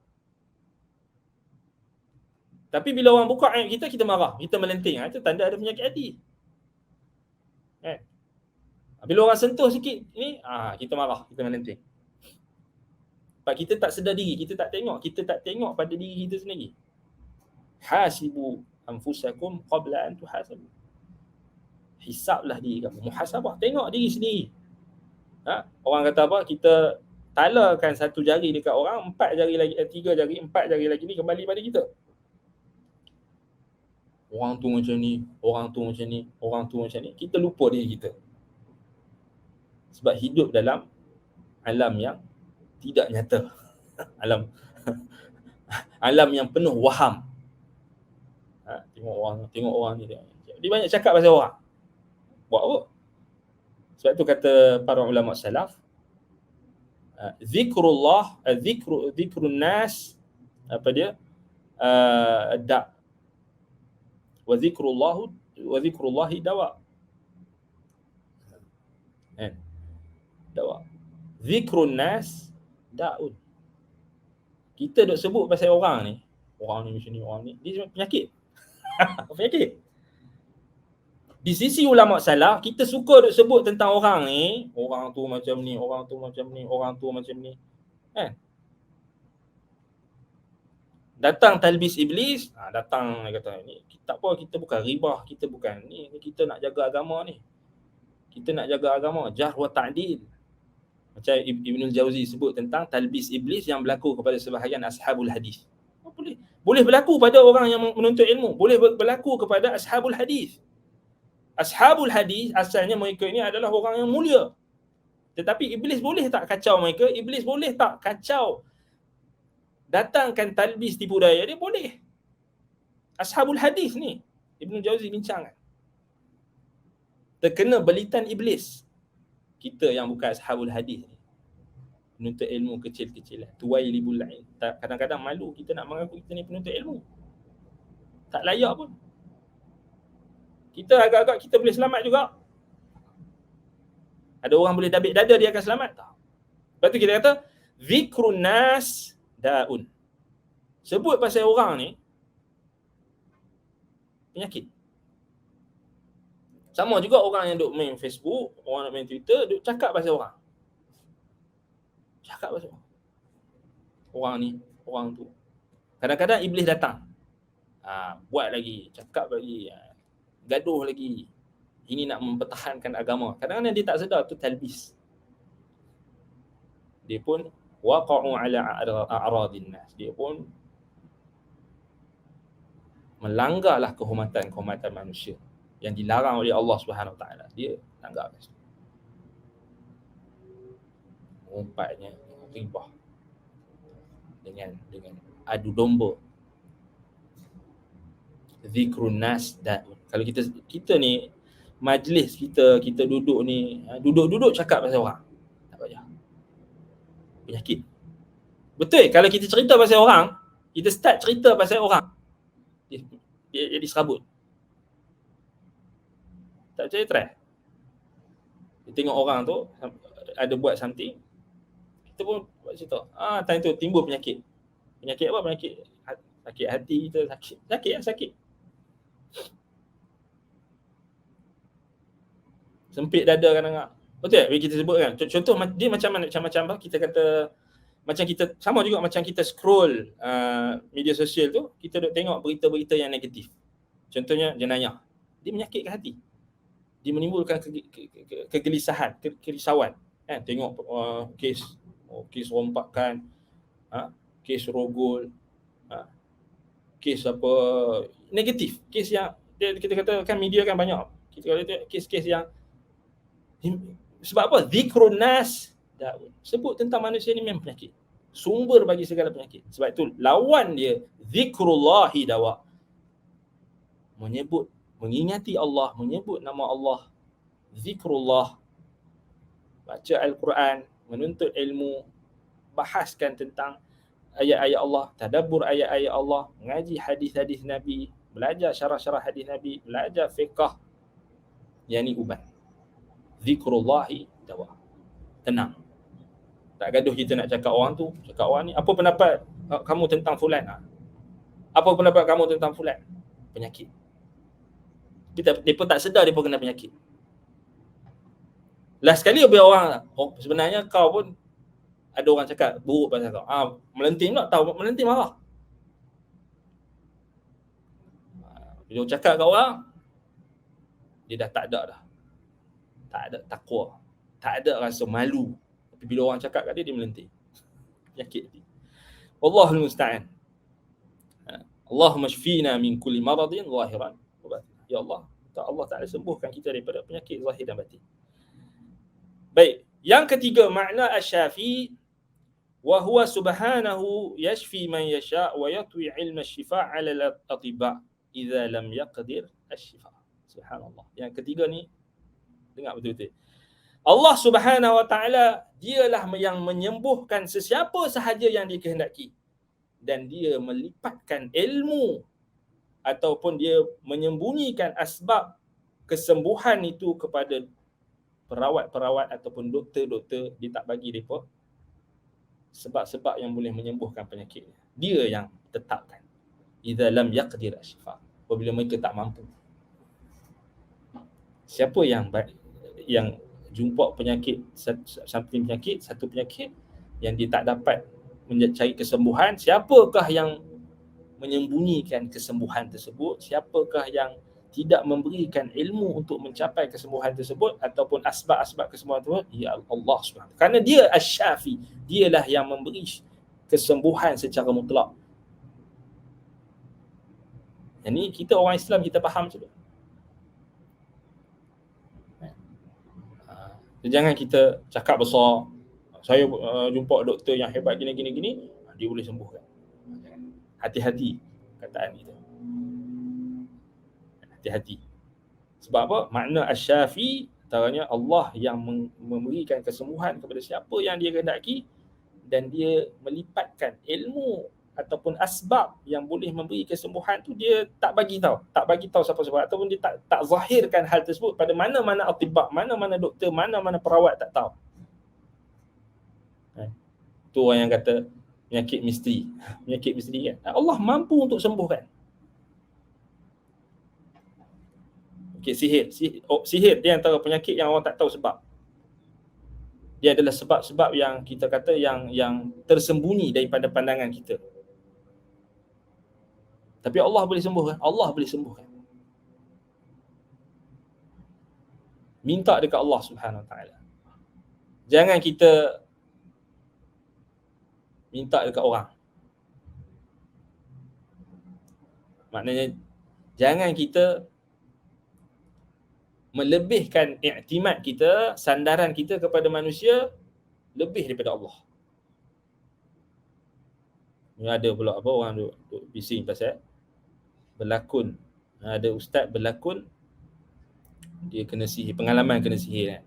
Tapi bila orang buka aib kita, kita marah, kita melenting. Itu tanda ada penyakit hati. Bila orang sentuh sikit ni, kita marah, kita melenting. Sebab kita tak sedar diri, kita tak tengok pada diri kita sendiri. Hasibu anfusakum qabla an tuhasabu. Hisablah diri kamu, muhasabah, tengok diri sendiri. Orang kata apa? Kita talakan satu jari dekat orang, 4 jari lagi, 3 jari, 4 jari lagi ni kembali pada kita. Orang tu macam ni, orang tu macam ni, orang tu macam ni. Kita lupa diri kita. Sebab hidup dalam alam yang tidak nyata. Alam yang penuh waham. Tengok orang ni. Dia banyak cakap pasal orang. Buat apa? Sebab tu kata para ulama salaf, zikrullah, zikrun nas, apa dia? Da. Wa zikrullahi dawa. Dawa. Zikrun nas daun. Kita duk sebut pasal orang ni macam ni, orang ni, dia penyakit. Penyakit. Di sisi ulama salaf, kita suka duk sebut tentang orang ni, orang tu macam ni, orang tu macam ni, orang tu macam ni. Datang talbis iblis, datang dia kata ni, tak apa, kita bukan ribah, kita bukan ni, kita nak jaga agama ni. Kita nak jaga agama, jarh wa ta'dil. Macam Ibnul Jauzi sebut tentang talbis iblis yang berlaku kepada sebahagian ashabul hadis. Boleh berlaku pada orang yang menuntut ilmu, boleh berlaku kepada ashabul hadis. Ashabul hadis asalnya mereka ini adalah orang yang mulia. Tetapi iblis boleh tak kacau mereka? Iblis boleh tak kacau, datangkan talbis tipu daya dia? Boleh. Ashabul hadis ni Ibnul Jauzi bincang kan, terkena belitan iblis. Kita yang bukan ashabul hadis ni, penuntut ilmu kecil-kecilan, tuwailibul ilm, kadang-kadang malu kita nak mengaku kita ni penuntut ilmu. Tak layak pun. Kita agak-agak kita boleh selamat juga. Ada orang boleh dabik dada dia akan selamat tak? Lepas tu kita kata Zikrun nas daun. Sebut pasal orang ni penyakit. Sama juga orang yang duk main Facebook, orang yang main Twitter, duk cakap pasal orang. Cakap pasal orang. Orang ni, orang tu. Kadang-kadang iblis datang. Buat lagi, cakap lagi, gaduh lagi. Ini nak mempertahankan agama. Kadang-kadang dia tak sedar tu talbis. Dia pun waqa'u ala a'radin nas. Dia pun melanggarlah kehormatan manusia yang dilarang oleh Allah Subhanahu Wa Taala. Dia langgar. Umpatnya ribah dengan adu domba. Zikrun nas daun. Kalau kita ni majlis kita duduk ni, duduk cakap pasal orang, tak payah. Penyakit. Betul, kalau kita cerita pasal orang, kita start cerita pasal orang, dia jadi serabut. Tak percaya try. Kita tengok orang tu ada buat something, kita pun buat cerita. Time tu timbul penyakit. Penyakit apa? Penyakit sakit hati kita, sakit. Sempit dada kadang-kadang. Betul tak? Kita sebut kan. Contoh dia macam apa? Kita kata macam kita sama juga macam kita scroll media sosial tu, kita duk tengok berita-berita yang negatif. Contohnya jenayah. Dia menyakitkan hati. Dia menimbulkan kegelisahan, kerisauan. Kan? Tengok kes rompakan, kes rogol, kes apa negatif, kes yang kita kata kan media kan banyak. Kita kata kes-kes yang sebab apa? Zikrun nas daun. Sebut tentang manusia ni memang penyakit. Sumber bagi segala penyakit. Sebab itu lawan dia zikrullahi dawa. Mengingati Allah, menyebut nama Allah. Zikrullah. Baca Al-Quran, menuntut ilmu, bahaskan tentang ayat-ayat Allah, tadabbur ayat-ayat Allah, mengaji hadis-hadis Nabi, belajar syarah-syarah hadis Nabi, belajar fiqh. Yang ni ubat. Zikrullahi dawa. Tenang. Tak gaduh kita nak cakap orang tu, cakap orang ni. Apa pendapat kamu tentang fulan? Apa pendapat kamu tentang fulan? Penyakit. Dia pun tak sedar dia pun kena penyakit. Last sekali biar orang, sebenarnya kau pun ada orang cakap buruk pasal kau. Melenting pula, tahu melenting marah. Bila cakap kat orang, dia dah tak ada dah. Tak ada takwa, tak ada rasa malu. Tapi bila orang cakap kat dia, dia melenting. Penyakit dia. Wallahul musta'an. Allahumma shfina min kulli maradin zahiran wa batin. Ya Allah, Allah Ta'ala sembuhkan kita daripada penyakit zahir dan batin. Baik, yang ketiga makna asy-syafi wa huwa subhanahu yashfi man yasha wa yatwi ilma asy-syifa' 'ala al-atibba idza lam yaqdir asy-syifa'. Subhanallah. Yang ketiga ni dengar betul-betul. Allah Subhanahu Wa Taala dialah yang menyembuhkan sesiapa sahaja yang dikehendaki, dan dia melipatkan ilmu ataupun dia menyembunyikan asbab kesembuhan itu kepada perawat-perawat ataupun doktor-doktor. Dia tak bagi mereka sebab-sebab yang boleh menyembuhkan penyakit. Dia yang tetapkan. Idza lam yaqdir asy-syifa. Apabila mereka tak mampu. Siapa yang jumpa penyakit, satu penyakit yang dia tak dapat mencari kesembuhan, siapakah yang menyembunyikan kesembuhan tersebut? Siapakah yang tidak memberikan ilmu untuk mencapai kesembuhan tersebut ataupun asbab-asbab kesembuhan tersebut? Ya Allah SWT. Kerana dia asy-syafi, dialah yang memberi kesembuhan secara mutlak. Yang ni kita orang Islam kita faham juga. Jangan kita cakap besar, saya jumpa doktor yang hebat gini, dia boleh sembuhkan. Hati-hati kataan itu. Hati-hati. Sebab apa? Makna asy-syafi antaranya Allah yang memberikan kesembuhan kepada siapa yang dia kehendaki, dan dia melipatkan ilmu ataupun asbab yang boleh memberi kesembuhan tu, dia tak bagi tahu siapa-siapa, ataupun dia tak zahirkan hal tersebut pada mana-mana atibak, mana-mana doktor, mana-mana perawat tak tahu. Tu orang yang kata penyakit misteri. Penyakit misteri kan. Allah mampu untuk sembuhkan. Okay, sihir dia antara penyakit yang orang tak tahu sebab. Dia adalah sebab-sebab yang kita kata yang tersembunyi daripada pandangan kita. Tapi Allah boleh sembuhkan. Allah boleh sembuhkan. Minta dekat Allah Subhanahu Wa Taala. Jangan kita minta dekat orang. Maknanya jangan kita melebihkan iktimad kita, sandaran kita kepada manusia lebih daripada Allah. Ni ada pula apa orang duk bising pasal berlakon. Ada ustaz berlakon dia kena sihir, pengalaman kena sihir kan.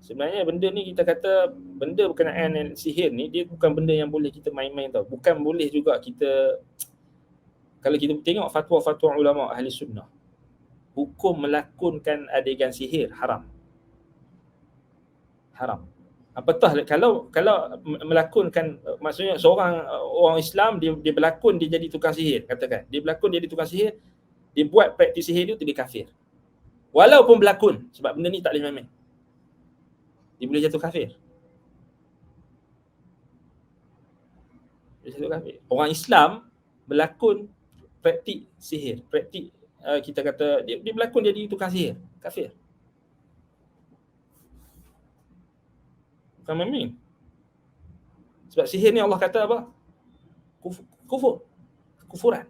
Sebenarnya benda ni kita kata benda berkenaan dengan sihir ni dia bukan benda yang boleh kita main-main tau. Bukan boleh juga kita, kalau kita tengok fatwa-fatwa ulama ahli sunnah, hukum melakonkan adegan sihir haram. Haram. Apatah kalau melakonkan, maksudnya seorang orang Islam dia berlakon dia jadi tukang sihir, katakan. Dia berlakon dia jadi tukang sihir, dia buat praktis sihir tu dia kafir. Walaupun berlakon, sebab benda ni tak boleh main-main. Dia boleh jatuh kafir. Dia jatuh kafir. Orang Islam berlakon praktik sihir, praktik kita kata dia berlakon jadi tukang sihir, kafir. Bukan main-main. Sebab sihir ni Allah kata apa? Kufur. Kufuran.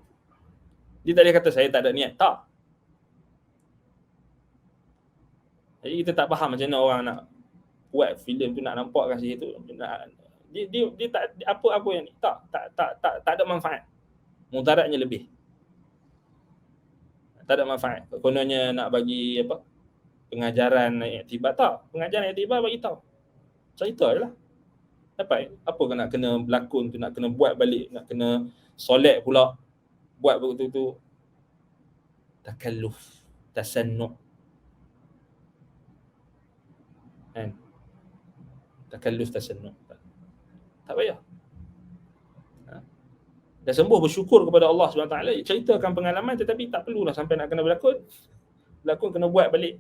Dia tak boleh kata saya tak ada niat. Tak. Jadi kita tak faham macam mana orang nak buat filem tu, nak nampakkan sihir tu, dia tak apa yang ni. Tak ada manfaat. Mudaratnya lebih. Tak ada manfaat. Kononnya nak bagi apa? Pengajaran iktibar, tak. Pengajaran iktibar bagi tahu. Cerita je lah. Apa nak kena berlakon tu, nak kena buat balik, nak kena solat pula. Buat begitu tu. Takalluf, tasannu'. Kan? Takalluf, tasannu'. Tak payah. Dah sembuh, bersyukur kepada Allah SWT, ceritakan pengalaman, tetapi tak perlulah sampai nak kena berlakon. Berlakon kena buat balik.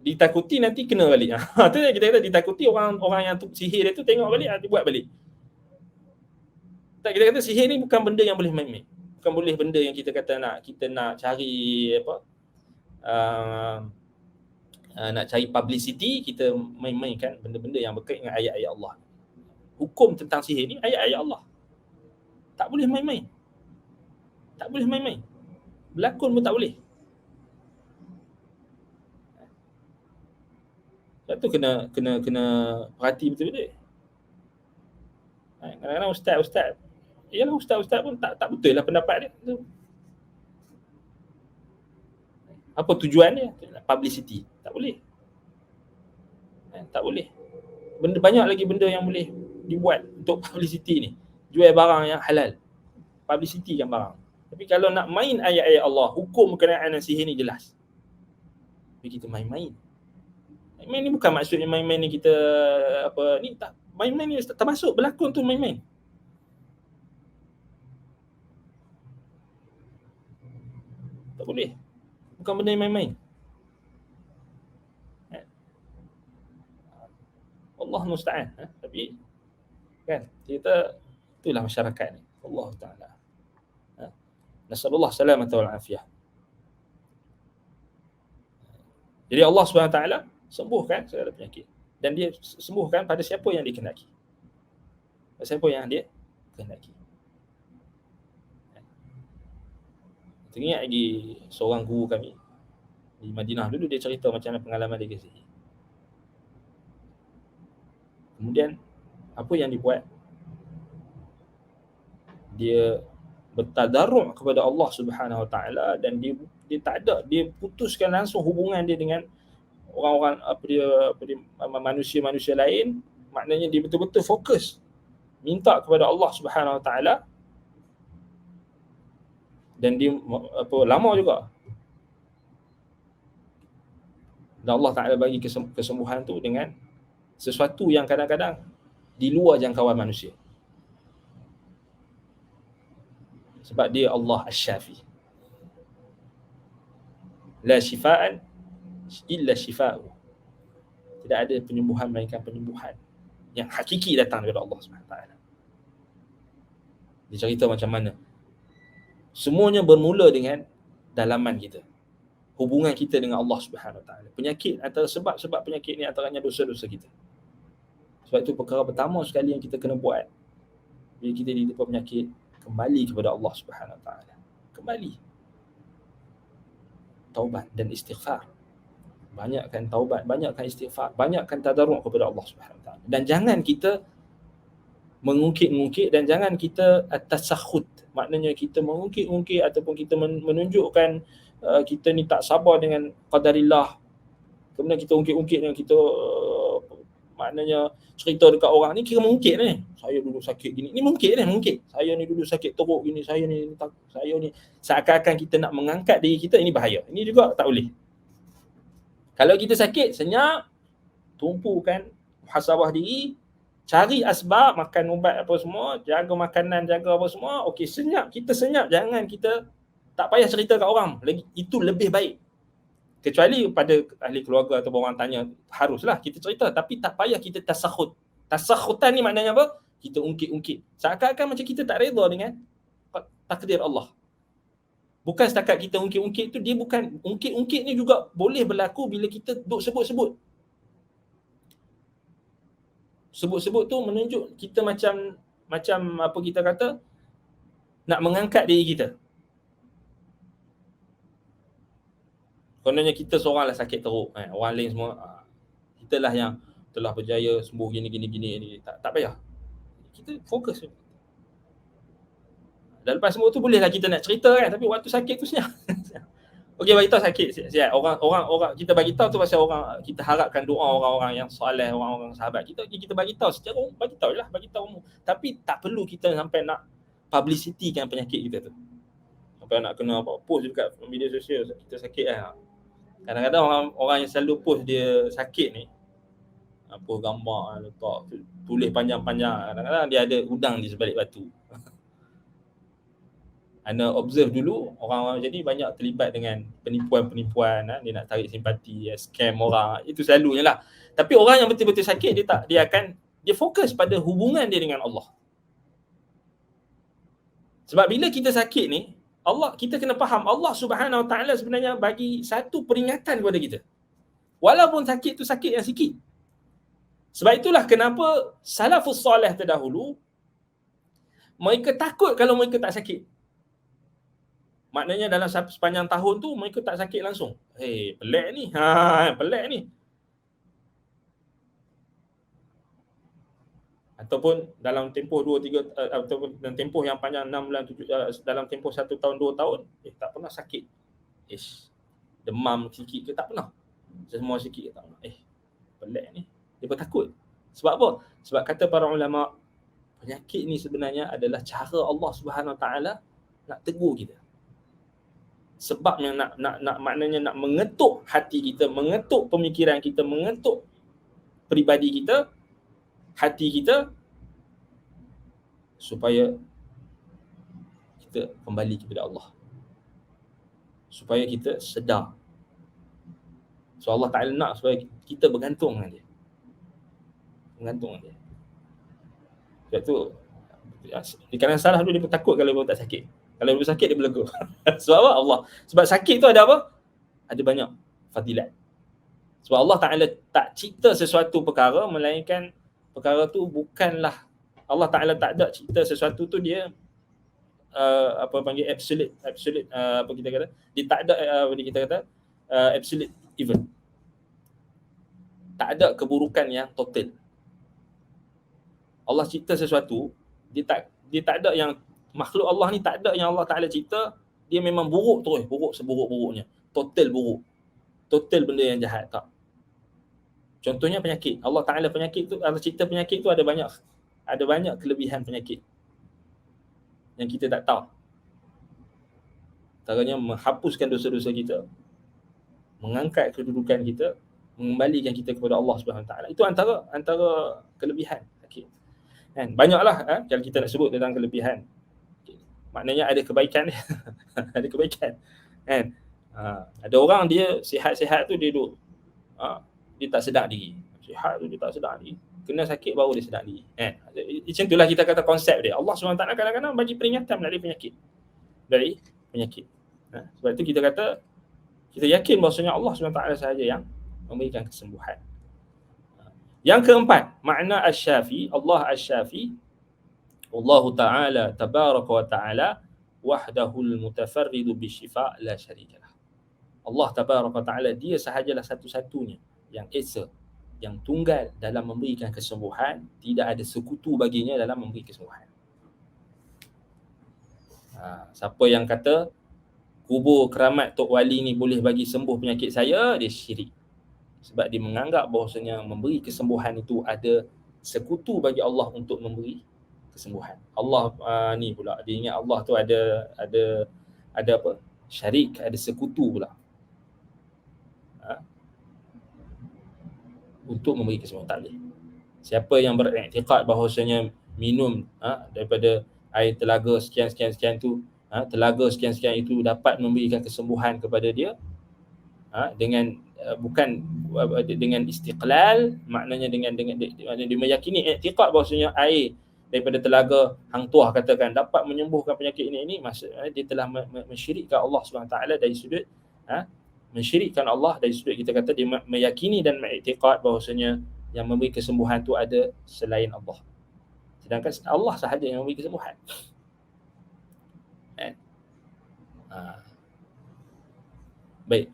Ditakuti nanti kena balik. Tu kita kata ditakuti orang yang sihir dia tu tengok balik, dia buat balik. Tak, kita kata sihir ni bukan benda yang boleh main-main. Bukan boleh benda yang kita kata kita nak cari apa? Nak cari publicity, kita main-mainkan benda-benda yang berkait dengan ayat-ayat Allah. Hukum tentang sihir ni ayat-ayat Allah. Tak boleh main-main. Tak boleh main-main. Berlakon pun tak boleh. Sebab tu kena perhati betul-betul. Kadang-kadang ustaz-ustaz, yalah ustaz-ustaz pun tak betul lah pendapat dia. Apa tujuan dia? Publicity. Tak boleh. Tak boleh. Banyak lagi benda yang boleh dibuat untuk publicity ni. Jual barang yang halal. Publicity kan barang. Tapi kalau nak main ayat-ayat Allah, hukum berkenaan dengan sihir ni jelas. Tapi kita main-main. Main ni bukan maksudnya main-main ni kita apa ni, tak. Main-main ni termasuk berlakon tu main-main. Tak boleh. Bukan benda yang main-main. Allah musta'an. Tapi kan kita itulah masyarakat ni. Allah Ta'ala. Nasallallahu salamata wal afiyah. Jadi Allah SWT sembuhkan segala penyakit. Dan dia sembuhkan pada siapa yang dia kehendaki. Pada siapa yang dia kehendaki. Teringat lagi seorang guru kami di Madinah dulu, dia cerita macam mana pengalaman dia ke sini. Kemudian apa yang dibuat? Dia bertadarruk kepada Allah Subhanahu Wa Taala, dan dia tak ada, dia putuskan langsung hubungan dia dengan orang-orang manusia-manusia lain. Maknanya dia betul-betul fokus minta kepada Allah Subhanahu Wa Taala, dan dia lama juga. Dan Allah Ta'ala bagi kesembuhan tu dengan sesuatu yang kadang-kadang di luar jangkauan manusia. Sebab dia Allah Asy-Syafi. La syifaan illa syifa'u. Tidak ada penyembuhan melainkan penyembuhan yang hakiki datang daripada Allah SWT. Dia cerita macam mana semuanya bermula dengan dalaman kita, hubungan kita dengan Allah Subhanahu Wa Taala. Penyakit, antara sebab-sebab penyakit ni antaranya dosa-dosa kita. Sebab itu perkara pertama sekali yang kita kena buat bila kita diterpa penyakit, kembali kepada Allah Subhanahu Wa Taala. Kembali. Taubat dan istighfar. Banyakkan taubat, banyakkan istighfar, banyakkan tadarruk kepada Allah Subhanahu Wa Taala. Dan jangan kita mengungkit-ungkit dan jangan kita tasakhut. Maknanya kita mengungkit-ungkit ataupun kita menunjukkan kita ni tak sabar dengan qadarillah. Kemudian kita ungkit-ungkit dengan kita maknanya cerita dekat orang ni, kira mengungkit ni. Saya dulu sakit gini. Ni mungkit ni, mungkit. Saya ni dulu sakit teruk gini, saya ni seakan-akan kita nak mengangkat diri kita, ini bahaya. Ini juga tak boleh. Kalau kita sakit, senyap, tumpukan muhasabah diri, cari asbab, makan ubat apa semua, jaga makanan, jaga apa semua. Okey, senyap, kita senyap. Jangan kita tak payah cerita kat orang. Itu lebih baik. Kecuali pada ahli keluarga atau orang tanya, haruslah kita cerita. Tapi tak payah kita tasakhut. Tasakhutan ni maknanya apa? Kita ungkit-ungkit. Seakan-akan macam kita tak reda dengan takdir Allah. Bukan setakat kita ungkit-ungkit tu, dia bukan, ungkit-ungkit ni juga boleh berlaku bila kita duk sebut-sebut. Sebut-sebut tu menunjuk kita macam apa kita kata, nak mengangkat diri kita. Kononnya kita seorang lah sakit teruk, orang lain semua kita lah yang telah berjaya sembuh gini. Tak payah. Kita fokus. Dan lepas semua tu bolehlah kita nak cerita kan, tapi waktu sakit tu senyap. Okey, bagi tahu sakit sihat. Orang kita bagi tahu tu pasal orang kita harapkan doa orang-orang yang soleh, orang-orang sahabat kita bagi tahu secara bagi tahu. Tapi tak perlu kita sampai nak publicity-kan penyakit kita tu. Sampai nak kena apa post dekat media sosial kita sakit kan. Kadang-kadang orang yang selalu post dia sakit ni, apa gambar letak tulis panjang-panjang, kadang-kadang dia ada udang di sebalik batu. Ana observe dulu orang jadi banyak terlibat dengan penipuan-penipuan, dia nak tarik simpati, scam orang, itu selalunya lah. Tapi orang yang betul-betul sakit dia fokus pada hubungan dia dengan Allah. Sebab bila kita sakit ni, kita kena faham Allah Subhanahu Wa Taala sebenarnya bagi satu peringatan kepada kita. Walaupun sakit tu sakit yang sikit. Sebab itulah kenapa salafus soleh terdahulu mereka takut kalau mereka tak sakit. Maknanya dalam sepanjang tahun tu mereka tak sakit langsung. Pelik ni. Pelik ni. Ataupun dalam tempoh 2-3 ataupun dalam tempoh yang panjang 6 bulan 7 dalam tempoh 1 tahun 2 tahun tak pernah sakit. Demam sikit ke tak pernah. Semua sikit ke tak pernah. Pelik ni. Dia takut. Sebab apa? Sebab kata para ulama, penyakit ni sebenarnya adalah cara Allah Subhanahu Wa Taala nak tegur kita. Sebab yang nak maknanya nak mengetuk hati kita, mengetuk pemikiran kita, mengetuk peribadi kita, hati kita, supaya kita kembali kepada Allah, supaya kita sedar. So Allah Ta'ala nak supaya kita bergantung dengan dia. Sebab tu di kalangan salah tu dia pun takut kalau dia tak sakit. Kalau dia sakit dia berlega. Sebab apa? Allah. Sebab sakit tu ada apa? Ada banyak fadilat. Sebab Allah Ta'ala tak cipta sesuatu perkara melainkan perkara tu bukanlah, Allah Ta'ala tak ada cipta sesuatu tu dia absolute apa kita kata, dia tak ada absolute evil. Tak ada keburukan yang total. Allah cipta sesuatu, dia tak ada yang makhluk Allah ni, tak ada yang Allah Ta'ala cipta dia memang buruk terus, buruk seburuk-buruknya, total buruk, total benda yang jahat, tak. Contohnya penyakit. Allah Ta'ala cipta penyakit tu ada banyak kelebihan penyakit yang kita tak tahu. Antaranya menghapuskan dosa-dosa kita, mengangkat kedudukan kita, mengembalikan kita kepada Allah Subhanahu Wa Taala. Itu antara kelebihan sakit. Kan banyaklah kalau kita nak sebut tentang kelebihan. Maknanya ada kebaikan dia. Ada kebaikan. Kan? Ada orang dia sihat-sihat tu dia duduk dia tak sedar diri. Sihat tu dia tak sedar diri. Kena sakit baru dia sedar diri. Macam itulah kita kata konsep dia. Allah SWT kadang-kadang bagi peringatan dari penyakit. Dari penyakit. Sebab itu kita kata kita yakin bahawasanya Allah SWT sahaja yang memberikan kesembuhan. Yang keempat, makna Asy-Syafi, Allah Asy-Syafi, Allah Ta'ala tabaraka wa ta'ala wahdahul mutafarridu bisyifa la syarikalah. Allah tabaraka wa ta'ala dia sahajalah satu-satunya yang esa, yang tunggal dalam memberikan kesembuhan, tidak ada sekutu baginya dalam memberi kesembuhan. Siapa yang kata kubur keramat Tok Wali ni boleh bagi sembuh penyakit saya, dia syirik. Sebab dia menganggap bahawasanya memberi kesembuhan itu ada sekutu bagi Allah untuk memberi kesembuhan. Allah ni pula dia ingat Allah tu ada apa? Syarik, ada sekutu pula. Untuk memberi kesembuhan, tak boleh. Siapa yang beriktikad bahawasanya minum daripada air telaga sekian tu, telaga sekian-sekian itu dapat memberikan kesembuhan kepada dia, dengan bukan dengan istiqlal, maknanya dengan dia meyakini iktikad bahawasanya air daripada telaga hang tuah katakan dapat menyembuhkan penyakit ini maksudnya dia telah mensyirikkan Allah SWT dari sudut mensyirikkan Allah dari sudut kita kata dia meyakini dan mengiktikad bahawasanya yang memberi kesembuhan tu ada selain Allah. Sedangkan Allah sahaja yang memberi kesembuhan. Baik.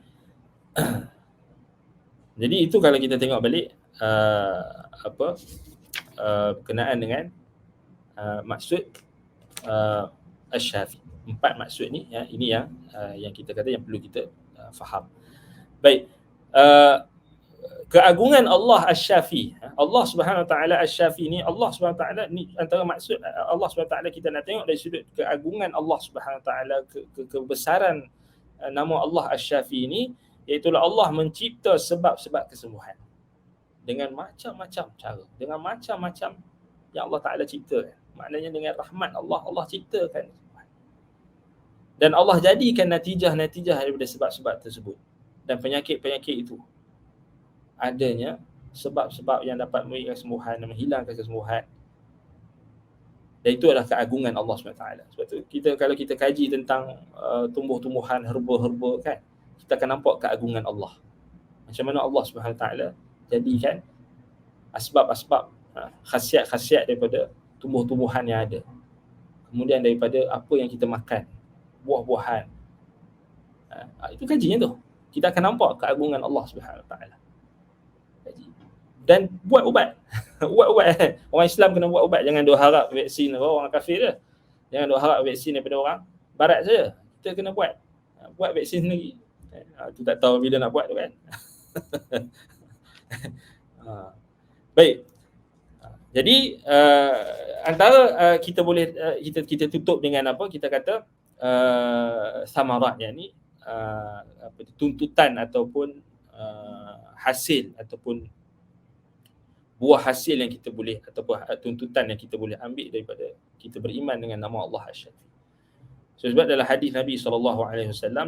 Jadi itu kalau kita tengok balik berkenaan dengan maksud Asy-Syafi. 4 maksud ni ini yang kita kata yang perlu kita faham. Baik. Keagungan Allah Asy-Syafi. Allah Subhanahu Wa Taala Asy-Syafi ni, Allah Subhanahu Wa Taala ni antara maksud Allah Subhanahu Wa Taala kita nak tengok dari sudut keagungan Allah Subhanahu Wa Taala, kebesaran nama Allah Asy-Syafi ni, iaitu Allah mencipta sebab-sebab kesembuhan dengan macam-macam cara, dengan macam-macam yang Allah Taala ciptakan. Maknanya dengan rahmat Allah ciptakan. Dan Allah jadikan natijah-natijah daripada sebab-sebab tersebut. Dan penyakit-penyakit itu adanya sebab-sebab yang dapat memberikan kesembuhan dan menghilangkan kesembuhan. Dan itu adalah keagungan Allah SWT. Sebab tu kalau kita kaji tentang tumbuh-tumbuhan, herba-herba kan, kita akan nampak keagungan Allah. Macam mana Allah SWT jadikan asbab-asbab, khasiat-khasiat daripada tumbuh-tumbuhan yang ada. Kemudian daripada apa yang kita makan, buah-buahan. Itu kajian tu. Kita akan nampak keagungan Allah SWT. Dan buat ubat. Buat ubat. Orang Islam kena buat ubat. Jangan duk harap vaksin orang kafir je. Jangan duk harap vaksin daripada orang barat saja. Kita kena buat vaksin sendiri. Tu tak tahu bila nak buat tu kan. Baik. Jadi antara kita boleh kita tutup dengan apa? Kita kata samarat, yakni tuntutan ataupun hasil ataupun buah hasil yang kita boleh ataupun tuntutan yang kita boleh ambil daripada kita beriman dengan nama Allah Asy-Syafi. Sebab dalam hadis Nabi SAW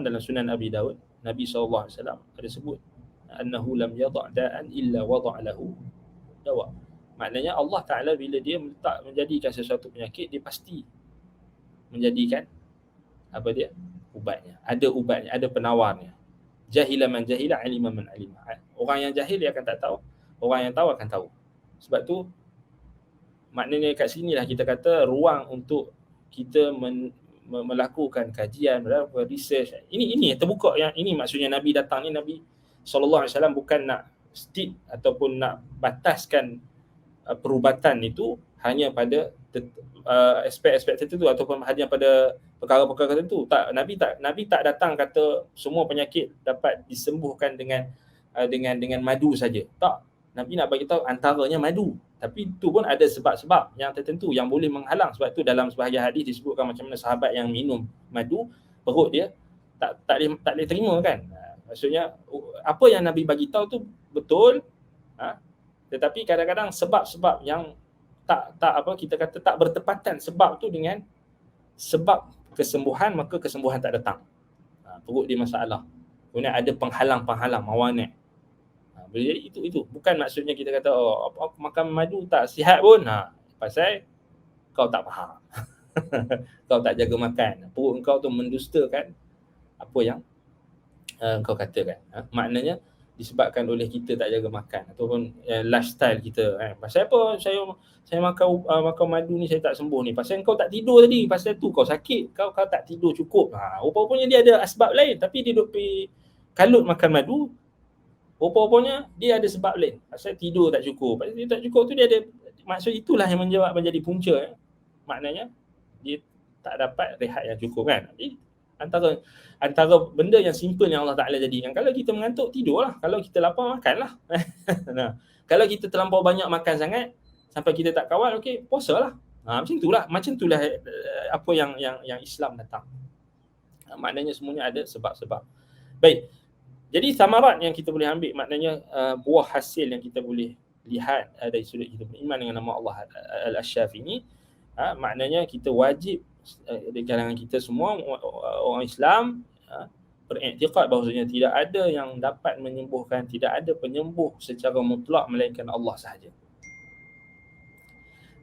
dalam Sunan Abi Dawud, Nabi SAW ada sebut annahu lam yada' da'an illa wada' lahu dawa. Maknanya Allah Ta'ala bila dia menjadikan sesuatu penyakit, dia pasti menjadikan apa dia? Ubatnya. Ada ubatnya, ada penawarnya. Jahila man jahila, alima man alima. Orang yang jahil dia akan tak tahu, orang yang tahu akan tahu. Sebab tu maknanya kat sinilah kita kata ruang untuk kita melakukan kajian, melakukan research. Ini terbuka, yang ini maksudnya Nabi datang ni, Nabi SAW bukan nak stick ataupun nak bataskan perubatan itu hanya pada aspek-aspek tertentu ataupun hanya pada perkara-perkara tertentu. Nabi tak datang kata semua penyakit dapat disembuhkan dengan madu saja. Tak. Nabi nak bagi tahu antaranya madu. Tapi itu pun ada sebab-sebab yang tertentu yang boleh menghalang. Sebab itu dalam sebahagian hadis disebutkan macam mana sahabat yang minum madu, perut dia tak boleh terima kan. Maksudnya apa yang Nabi bagi tahu tu betul, tetapi kadang-kadang sebab-sebab yang kita kata tak bertepatan sebab tu dengan sebab kesembuhan, maka kesembuhan tak datang. Perut dia masalah. Kemudian ada penghalang-penghalang mawani'. Jadi itu bukan maksudnya kita kata apa makan madu tak sihat pun. Pasal kau tak faham. Kau tak jaga makan. Perut kau tu mendustakan apa yang kau katakan. Maknanya disebabkan oleh kita tak jaga makan ataupun lifestyle kita kan. Pasal apa saya makan madu ni saya tak sembuh ni? Pasal kau tak tidur tadi. Pasal tu kau sakit. Kau tak tidur cukup. Rupa-rupanya dia ada asbab lain, tapi dia duk pergi kalut makan madu. Rupa-rupanya dia ada sebab lain. Pasal tidur tak cukup. Pasal tidur tak cukup tu dia ada, maksud itulah yang menjadi punca. Maknanya dia tak dapat rehat yang cukup kan. Jadi antara benda yang simple yang Allah Ta'ala jadikan. Kalau kita mengantuk, tidurlah. Kalau kita lapar, makanlah. Nah, kalau kita terlampau banyak makan sangat sampai kita tak kawal, okey, puasalah. Macam itulah apa yang Islam datang. Maknanya semuanya ada sebab-sebab. Baik. Jadi samarat yang kita boleh ambil, maknanya buah hasil yang kita boleh lihat dari sudut kita beriman dengan nama Allah Al-Asyafi ini, maknanya kita wajib di kalangan kita semua orang Islam beriktikad bahawasanya tidak ada yang dapat menyembuhkan, tidak ada penyembuh secara mutlak melainkan Allah sahaja.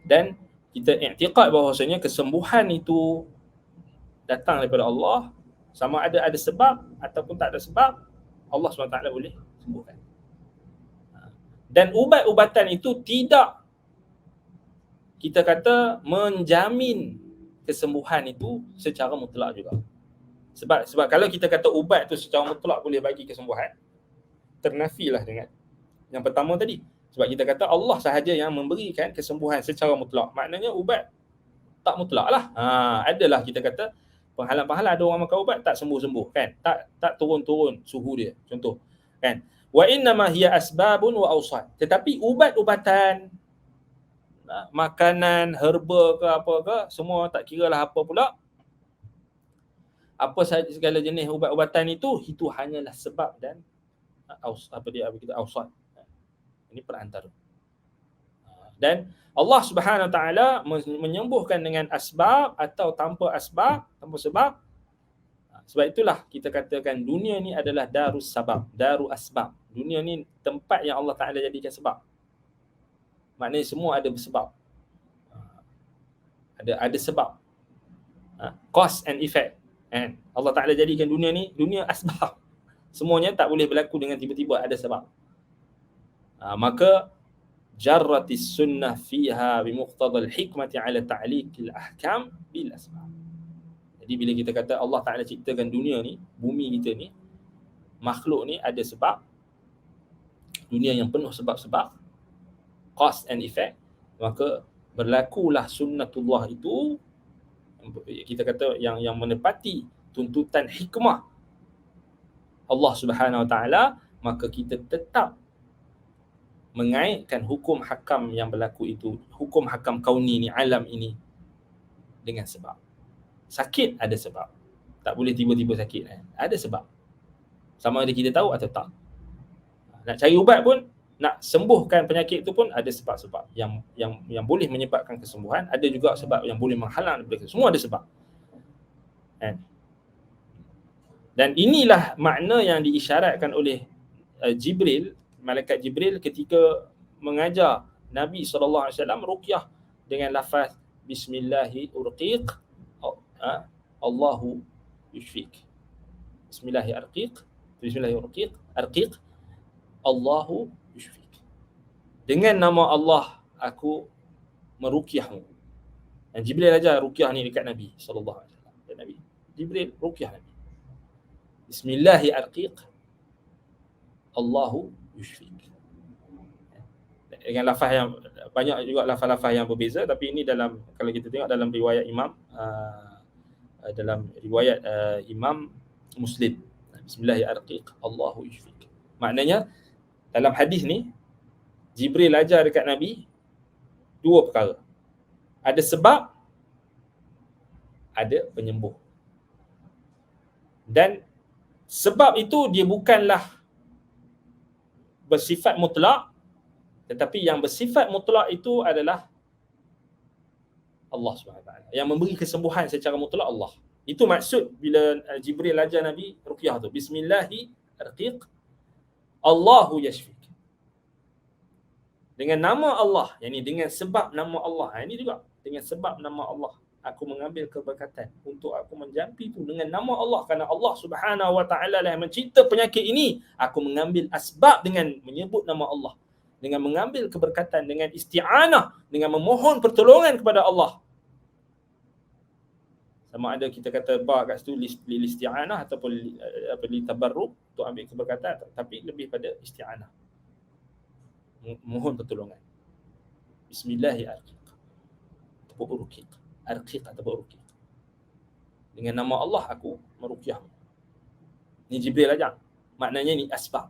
Dan kita iktikad bahawasanya kesembuhan itu datang daripada Allah, sama ada sebab ataupun tak ada sebab, Allah SWT boleh sembuhkan. Dan ubat-ubatan itu tidak kita kata menjamin kesembuhan itu secara mutlak juga. Sebab kalau kita kata ubat tu secara mutlak boleh bagi kesembuhan, ternafilah dengan yang pertama tadi. Sebab kita kata Allah sahaja yang memberikan kesembuhan secara mutlak. Maknanya ubat tak mutlak lah. Adalah kita kata penghalang-penghalang, ada orang makan ubat tak sembuh-sembuh kan. Tak turun-turun suhu dia. Contoh kan. Wa innama hiya asbabun wa awsat. Tetapi ubat-ubatan, makanan, herba ke apa ke, semua tak kiralah apa pula. Apa sahaja segala jenis ubat-ubatan itu hanyalah sebab dan awsat. Ini perantara. Dan Allah Subhanahu Wa Taala menyembuhkan dengan asbab atau tanpa sebab. Sebab itulah kita katakan dunia ni adalah darus sabab, daru asbab. Dunia ni tempat yang Allah Taala jadikan sebab. Maknanya semua ada bersebab. Ada sebab. Cause and effect. And Allah Taala jadikan dunia ni dunia asbab. Semuanya tak boleh berlaku dengan tiba-tiba, ada sebab. Maka jarratis sunnah fiha bimuqtadal hikmati ala ta'liqil ahkam bil asbab. Jadi bila kita kata Allah Ta'ala ciptakan dunia ni, bumi kita ni, makhluk ni ada sebab, dunia yang penuh sebab-sebab, cause and effect, maka berlakulah sunnatullah itu, kita kata yang menepati tuntutan hikmah Allah Subhanahu Wa Ta'ala, maka kita tetap mengaitkan hukum hakam yang berlaku itu, hukum hakam kauni ni, alam ini, dengan sebab. Sakit ada sebab. Tak boleh tiba-tiba sakit. Ada sebab. Sama ada kita tahu atau tak. Nak cari ubat pun, nak sembuhkan penyakit itu pun ada sebab-sebab yang boleh menyebabkan kesembuhan. Ada juga sebab yang boleh menghalang daripada semua, ada sebab. Dan inilah makna yang diisyaratkan oleh Jibril, malaikat Jibril ketika mengajar Nabi SAW ruqyah dengan lafaz Bismillahi urqiq, Allahu yushfik. Bismillahi urqiq, Allahu yushfik. Dengan nama Allah aku meruqyahmu. Dan Jibril ajar ruqyah ni dekat Nabi SAW. Dan Nabi Jibril ruqyah Nabi. Bismillahi urqiq, Allahu yushfik. Dengan lafaz yang banyak juga, lafaz-lafaz yang berbeza, tapi ini dalam, kalau kita tengok dalam riwayat Imam Muslim. Bismillahirrahmanirrahim, Allahu yushfik. Maknanya dalam hadis ni Jibril ajar dekat Nabi dua perkara. Ada sebab, ada penyembuh. Dan sebab itu dia bukanlah bersifat mutlak, tetapi yang bersifat mutlak itu adalah Allah SWT. Yang memberi kesembuhan secara mutlak Allah. Itu maksud bila Jibril ajar Nabi ruqyah tu. Bismillahi arqiq Allahu yashfik. Dengan nama Allah, yakni dengan sebab nama Allah. Ini juga dengan sebab nama Allah aku mengambil keberkatan untuk aku menjampi itu dengan nama Allah, kerana Allah Subhanahu wa taala lah yang mencipta penyakit ini. Aku mengambil asbab dengan menyebut nama Allah, dengan mengambil keberkatan, dengan isti'anah, dengan memohon pertolongan kepada Allah. Sama ada kita kata ba kat situ li isti'anah ataupun li tabarruk untuk ambil keberkatan, tapi lebih pada isti'anah, mohon pertolongan. Bismillahirrahmanirrahim. Tabarrukiq. Arqiq ataupun ruqyah. Dengan nama Allah aku meruqyah. Ni Jibril ajar. Maknanya ni asbab.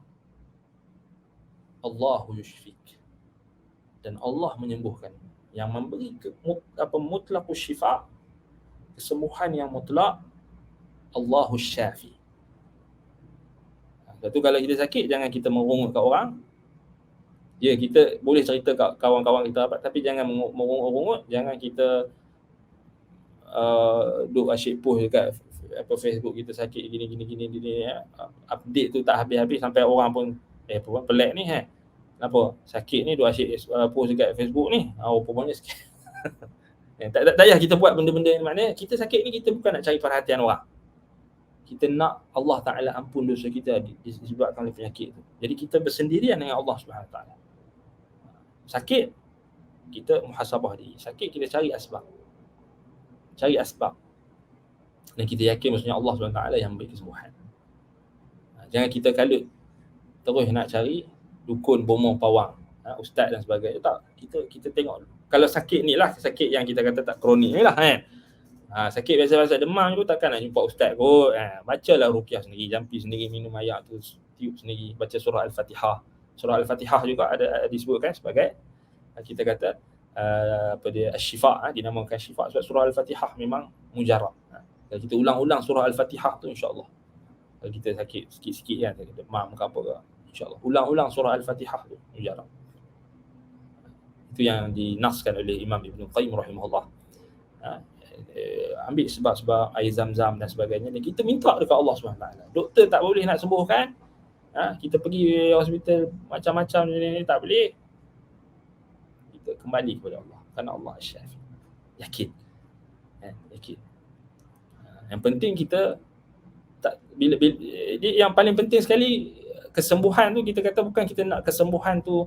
Allahu yushfik. Dan Allah menyembuhkan. Yang memberi mutlaqus syifa, kesembuhan yang mutlak, Allahu syafi. Lepas tu kalau kita sakit, jangan kita merungut kat orang. Ya, kita boleh cerita kat kawan-kawan kita rapat, tapi jangan merungut-rungut, jangan kita duk asyik post dekat Facebook kita sakit gini update tu tak habis-habis sampai orang pun pelik ni kenapa sakit ni duk asyik post dekat Facebook ni rupanya sikit. tak payah kita buat benda-benda ni. Maknanya kita sakit ni kita bukan nak cari perhatian orang, kita nak Allah Ta'ala ampun dosa kita disebabkan oleh penyakit tu. Jadi kita bersendirian dengan Allah Subhanahu Wa Ta'ala. Sakit kita muhasabah diri, sakit kita cari asbab, dan kita yakin maksudnya Allah SWT yang memberi kesembuhan. Jangan kita kalut terus nak cari dukun, bomoh, pawang, ustaz dan sebagainya. Tak, kita tengok kalau sakit ni lah, sakit yang kita kata tak kronik ni lah kan. Sakit biasa-biasa demam tu takkan nak jumpa ustaz kot. Bacalah ruqyah sendiri, jampi sendiri, minum air tu, tiup sendiri, baca surah Al-Fatihah. Surah Al-Fatihah juga ada disebutkan sebagai kita kata Asy-Syifa, dinamakan Syifa sebab surah Al-Fatihah memang mujarab. Kalau kita ulang-ulang surah Al-Fatihah tu, insya-Allah kalau kita sakit sikit-sikit kan, demam ke apa ke, insya-Allah ulang-ulang surah Al-Fatihah tu mujarab. Itu yang dinaskan oleh Imam Ibn Qayyim rahimahullah. Ambil sebab-sebab air zam-zam dan sebagainya, dan kita minta dekat Allah SWT. Doktor tak boleh nak sembuhkan, kita pergi hospital macam-macam ni tak boleh, kita kembali kepada Allah, kerana Allah Asy-Syafi. Yakin. Yakin. Yang penting kita tak bila yang paling penting sekali kesembuhan tu, kita kata bukan kita nak kesembuhan tu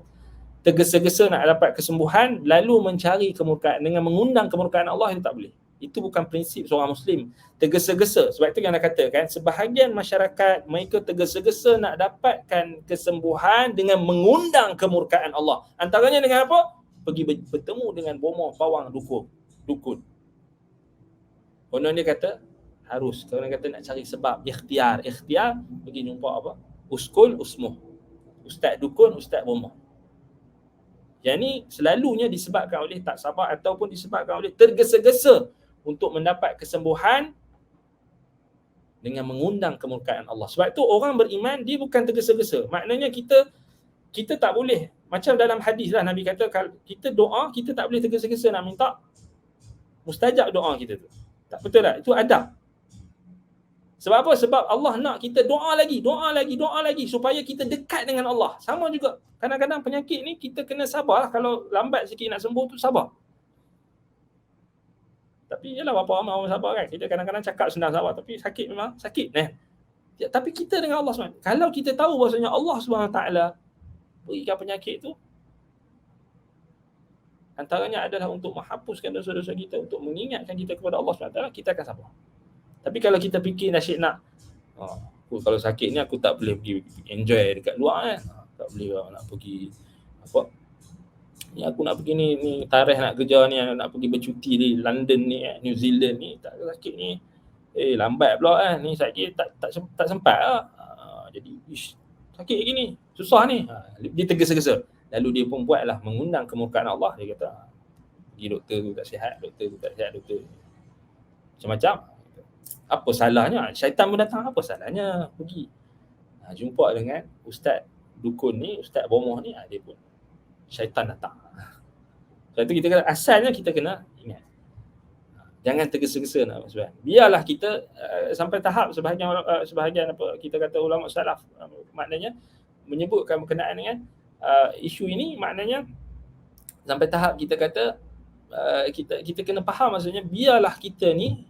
tergesa-gesa nak dapat kesembuhan lalu mencari kemurkaan dengan mengundang kemurkaan Allah, itu tak boleh. Itu bukan prinsip seorang Muslim, tergesa-gesa. Sebab itu yang nak katakan sebahagian masyarakat mereka tergesa-gesa nak dapatkan kesembuhan dengan mengundang kemurkaan Allah. Antaranya dengan apa? Pergi bertemu dengan bomoh, pawang, dukun. Konon dia kata harus, kalau dia kata nak cari sebab, ikhtiar pergi jumpa apa? Uskul, usmuh. Ustaz dukun, ustaz bomoh. Yang ni selalunya disebabkan oleh tak sabar ataupun disebabkan oleh tergesa-gesa untuk mendapat kesembuhan dengan mengundang kemurkaan Allah. Sebab tu orang beriman dia bukan tergesa-gesa. Maknanya kita tak boleh, macam dalam hadis lah Nabi kata, kalau kita doa, kita tak boleh tergesa-gesa nak minta mustajab doa kita tu. Tak betul tak? Itu adab. Sebab apa? Sebab Allah nak kita doa lagi supaya kita dekat dengan Allah. Sama juga. Kadang-kadang penyakit ni kita kena sabar. Kalau lambat sikit nak sembuh tu sabar. Tapi yalah berapa ramai orang sabar kan. Kita kadang-kadang cakap senang sabar tapi sakit memang sakit. Tapi kita dengan Allah SWT, kalau kita tahu bahasanya Allah SWT berikan penyakit tu, antaranya adalah untuk menghapuskan dosa-dosa kita, untuk mengingatkan kita kepada Allah SWT, kita akan sabar. Tapi kalau kita fikir nasyid nak, kalau sakit ni aku tak boleh pergi enjoy dekat luar kan. Tak boleh nak pergi apa? Ni aku nak pergi ni tarikh nak kerja ni, nak pergi bercuti di London ni, New Zealand ni, tak sakit ni. Lambat pula kan. Ni sakit tak sempat lah. Jadi sakit gini, susah ni. Dia tergesa-gesa. Lalu dia pun buatlah mengundang kemurkaan Allah. Dia kata pergi doktor tu tak sihat, doktor macam-macam. Apa salahnya? Syaitan pun datang, apa salahnya pergi jumpa dengan ustaz dukun ni, ustaz bomoh ni, dia pun syaitan datang. Sebab tu kita kata asalnya kita kena ingat Jangan tergesa-gesa nak amal semayang. Biarlah kita sampai tahap sebahagian apa kita kata ulama salaf maknanya menyebutkan berkenaan dengan isu ini, maknanya sampai tahap kita kata kita kena faham, maksudnya biarlah kita ni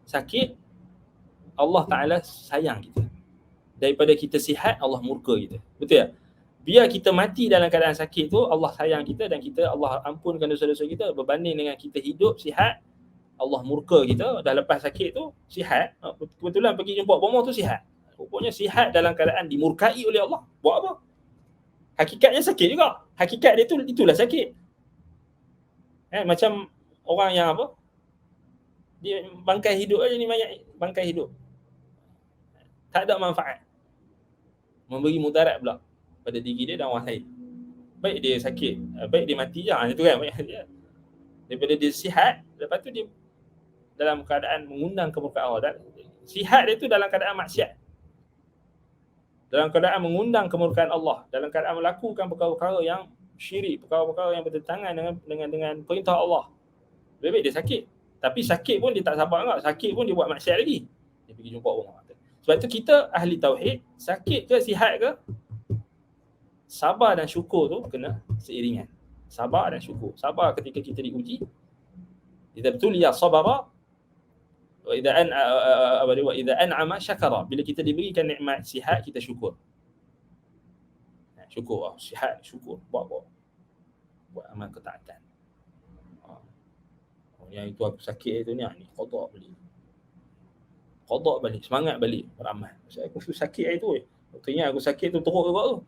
sakit, Allah Ta'ala sayang kita. Daripada kita sihat, Allah murka kita. Betul tak? Biar kita mati dalam keadaan sakit tu, Allah sayang kita dan Allah ampunkan dosa-dosa kita, berbanding dengan kita hidup sihat, Allah murka kita. Dah lepas sakit tu sihat, kebetulan pergi jumpa bomoh tu sihat, rupanya sihat dalam keadaan dimurkai oleh Allah. Buat apa? Hakikatnya sakit juga. Hakikat dia tu itulah sakit. Macam orang yang apa, dia bangkai hidup aja ni, mayat bangkai hidup, tak ada manfaat, memberi mudarat pula pada diri dia dan orang lain. Baik dia sakit, baik dia mati je, itu kan. Daripada dia sihat, lepas tu dia dalam keadaan mengundang kemurkaan Allah. Dan sihat dia tu dalam keadaan maksiat, dalam keadaan mengundang kemurkaan Allah, dalam keadaan melakukan perkara-perkara yang syirik, perkara-perkara yang bertentangan dengan perintah Allah. Lebih baik dia sakit. Tapi sakit pun dia tak sabar enggak, sakit pun dia buat maksiat lagi, dia pergi jumpa orang. Sebab tu kita ahli tauhid, sakit ke sihat ke, sabar dan syukur tu kena seiringan. Sabar dan syukur. Sabar ketika kita diuji. Idza tuliya sabara wa idza an'ama syakara. Bila kita diberikan nikmat sihat, kita syukur. Syukur, sihat, syukur. Buat amal ketaatan. Yang itu aku sakit itu ni qada balik, semangat balik beramal. Saya aku sakit hari tu. Teringat aku sakit tu teruk juga tu.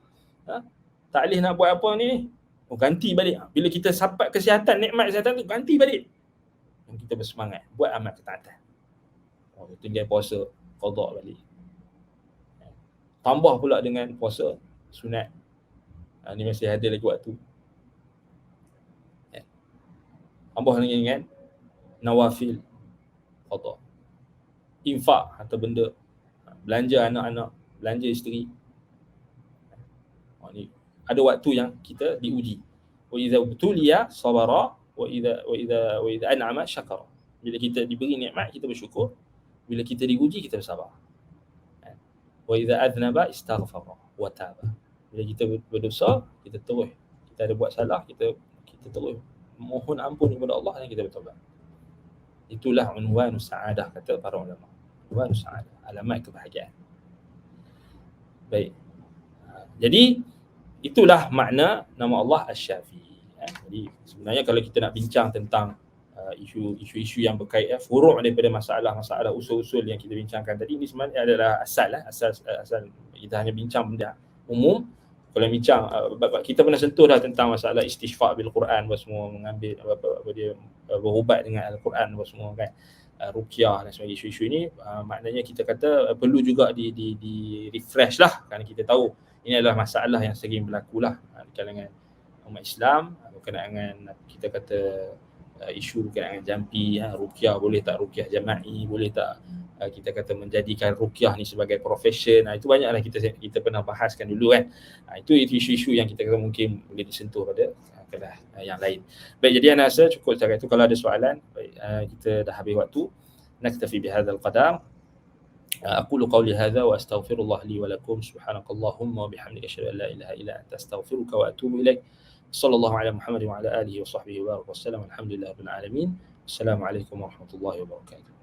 Tak boleh nak buat apa ni. Ganti balik. Bila kita dapat kesihatan, nikmat kesihatan tu, ganti balik. Dan kita bersemangat buat amal ketaatan. Tinggal puasa, qada balik. Tambah pula dengan puasa sunat. Ni masih ada lagi waktu. Tambah lagi dengan nawafil, qada. Infak harta benda, belanja anak-anak, belanja isteri. Ni ada waktu yang kita diuji. Wa idza tuliya sabara wa idza an'ama syakara. Bila kita diberi nikmat, kita bersyukur. Bila kita diuji, kita bersabar. Wa idza adnaba istaghfara wa taba. Bila kita berdosa, kita terus, kita ada buat salah, kita terus mohon ampun kepada Allah dan kita bertaubat. Itulah unwanus sa'adah, kata para ulama. Unwanus sa'adah, alamat kebahagiaan. Baik. Jadi itulah makna nama Allah Asy-Syafi. Jadi sebenarnya kalau kita nak bincang tentang isu-isu yang berkait furuk daripada masalah usul-usul yang kita bincangkan tadi, ini sebenarnya adalah asal kita hanya bincang benda umum. Kalau bincang kita pernah sentuh dah tentang masalah istighfar bil Quran apa semua, mengambil apa dia berubat dengan Al-Quran apa semua kan, ruqyah dan sebagainya. Isu-isu ini maknanya kita kata perlu juga di refresh lah, kerana kita tahu ini adalah masalah yang sering berlaku lah di kalangan umat Islam berkenaan dengan kita kata isu berkenaan dengan jampi, ruqyah boleh tak ruqyah jama'i, boleh tak kita kata menjadikan ruqyah ni sebagai profession. Itu banyaklah kita pernah bahaskan dulu kan. Itu isu-isu yang kita kata mungkin boleh disentuh pada kelas yang lain. Baik, jadi ana rasa cukup setakat itu. Kalau ada soalan, baik, kita dah habis waktu. Naktafi bihadzal qadar. Aqulu qawli hadza wa astaghfirullah li wa lakum. Subhanakallahumma wa bihamdika asyhadu an la ilaha illa anta astaghfiruka wa atubu ilaik. Sallallahu ala Muhammad wa ala alihi wa sahbihi wa barik wasallam. Alhamdulillahirabbil alamin. Assalamualaikum warahmatullahi wabarakatuh.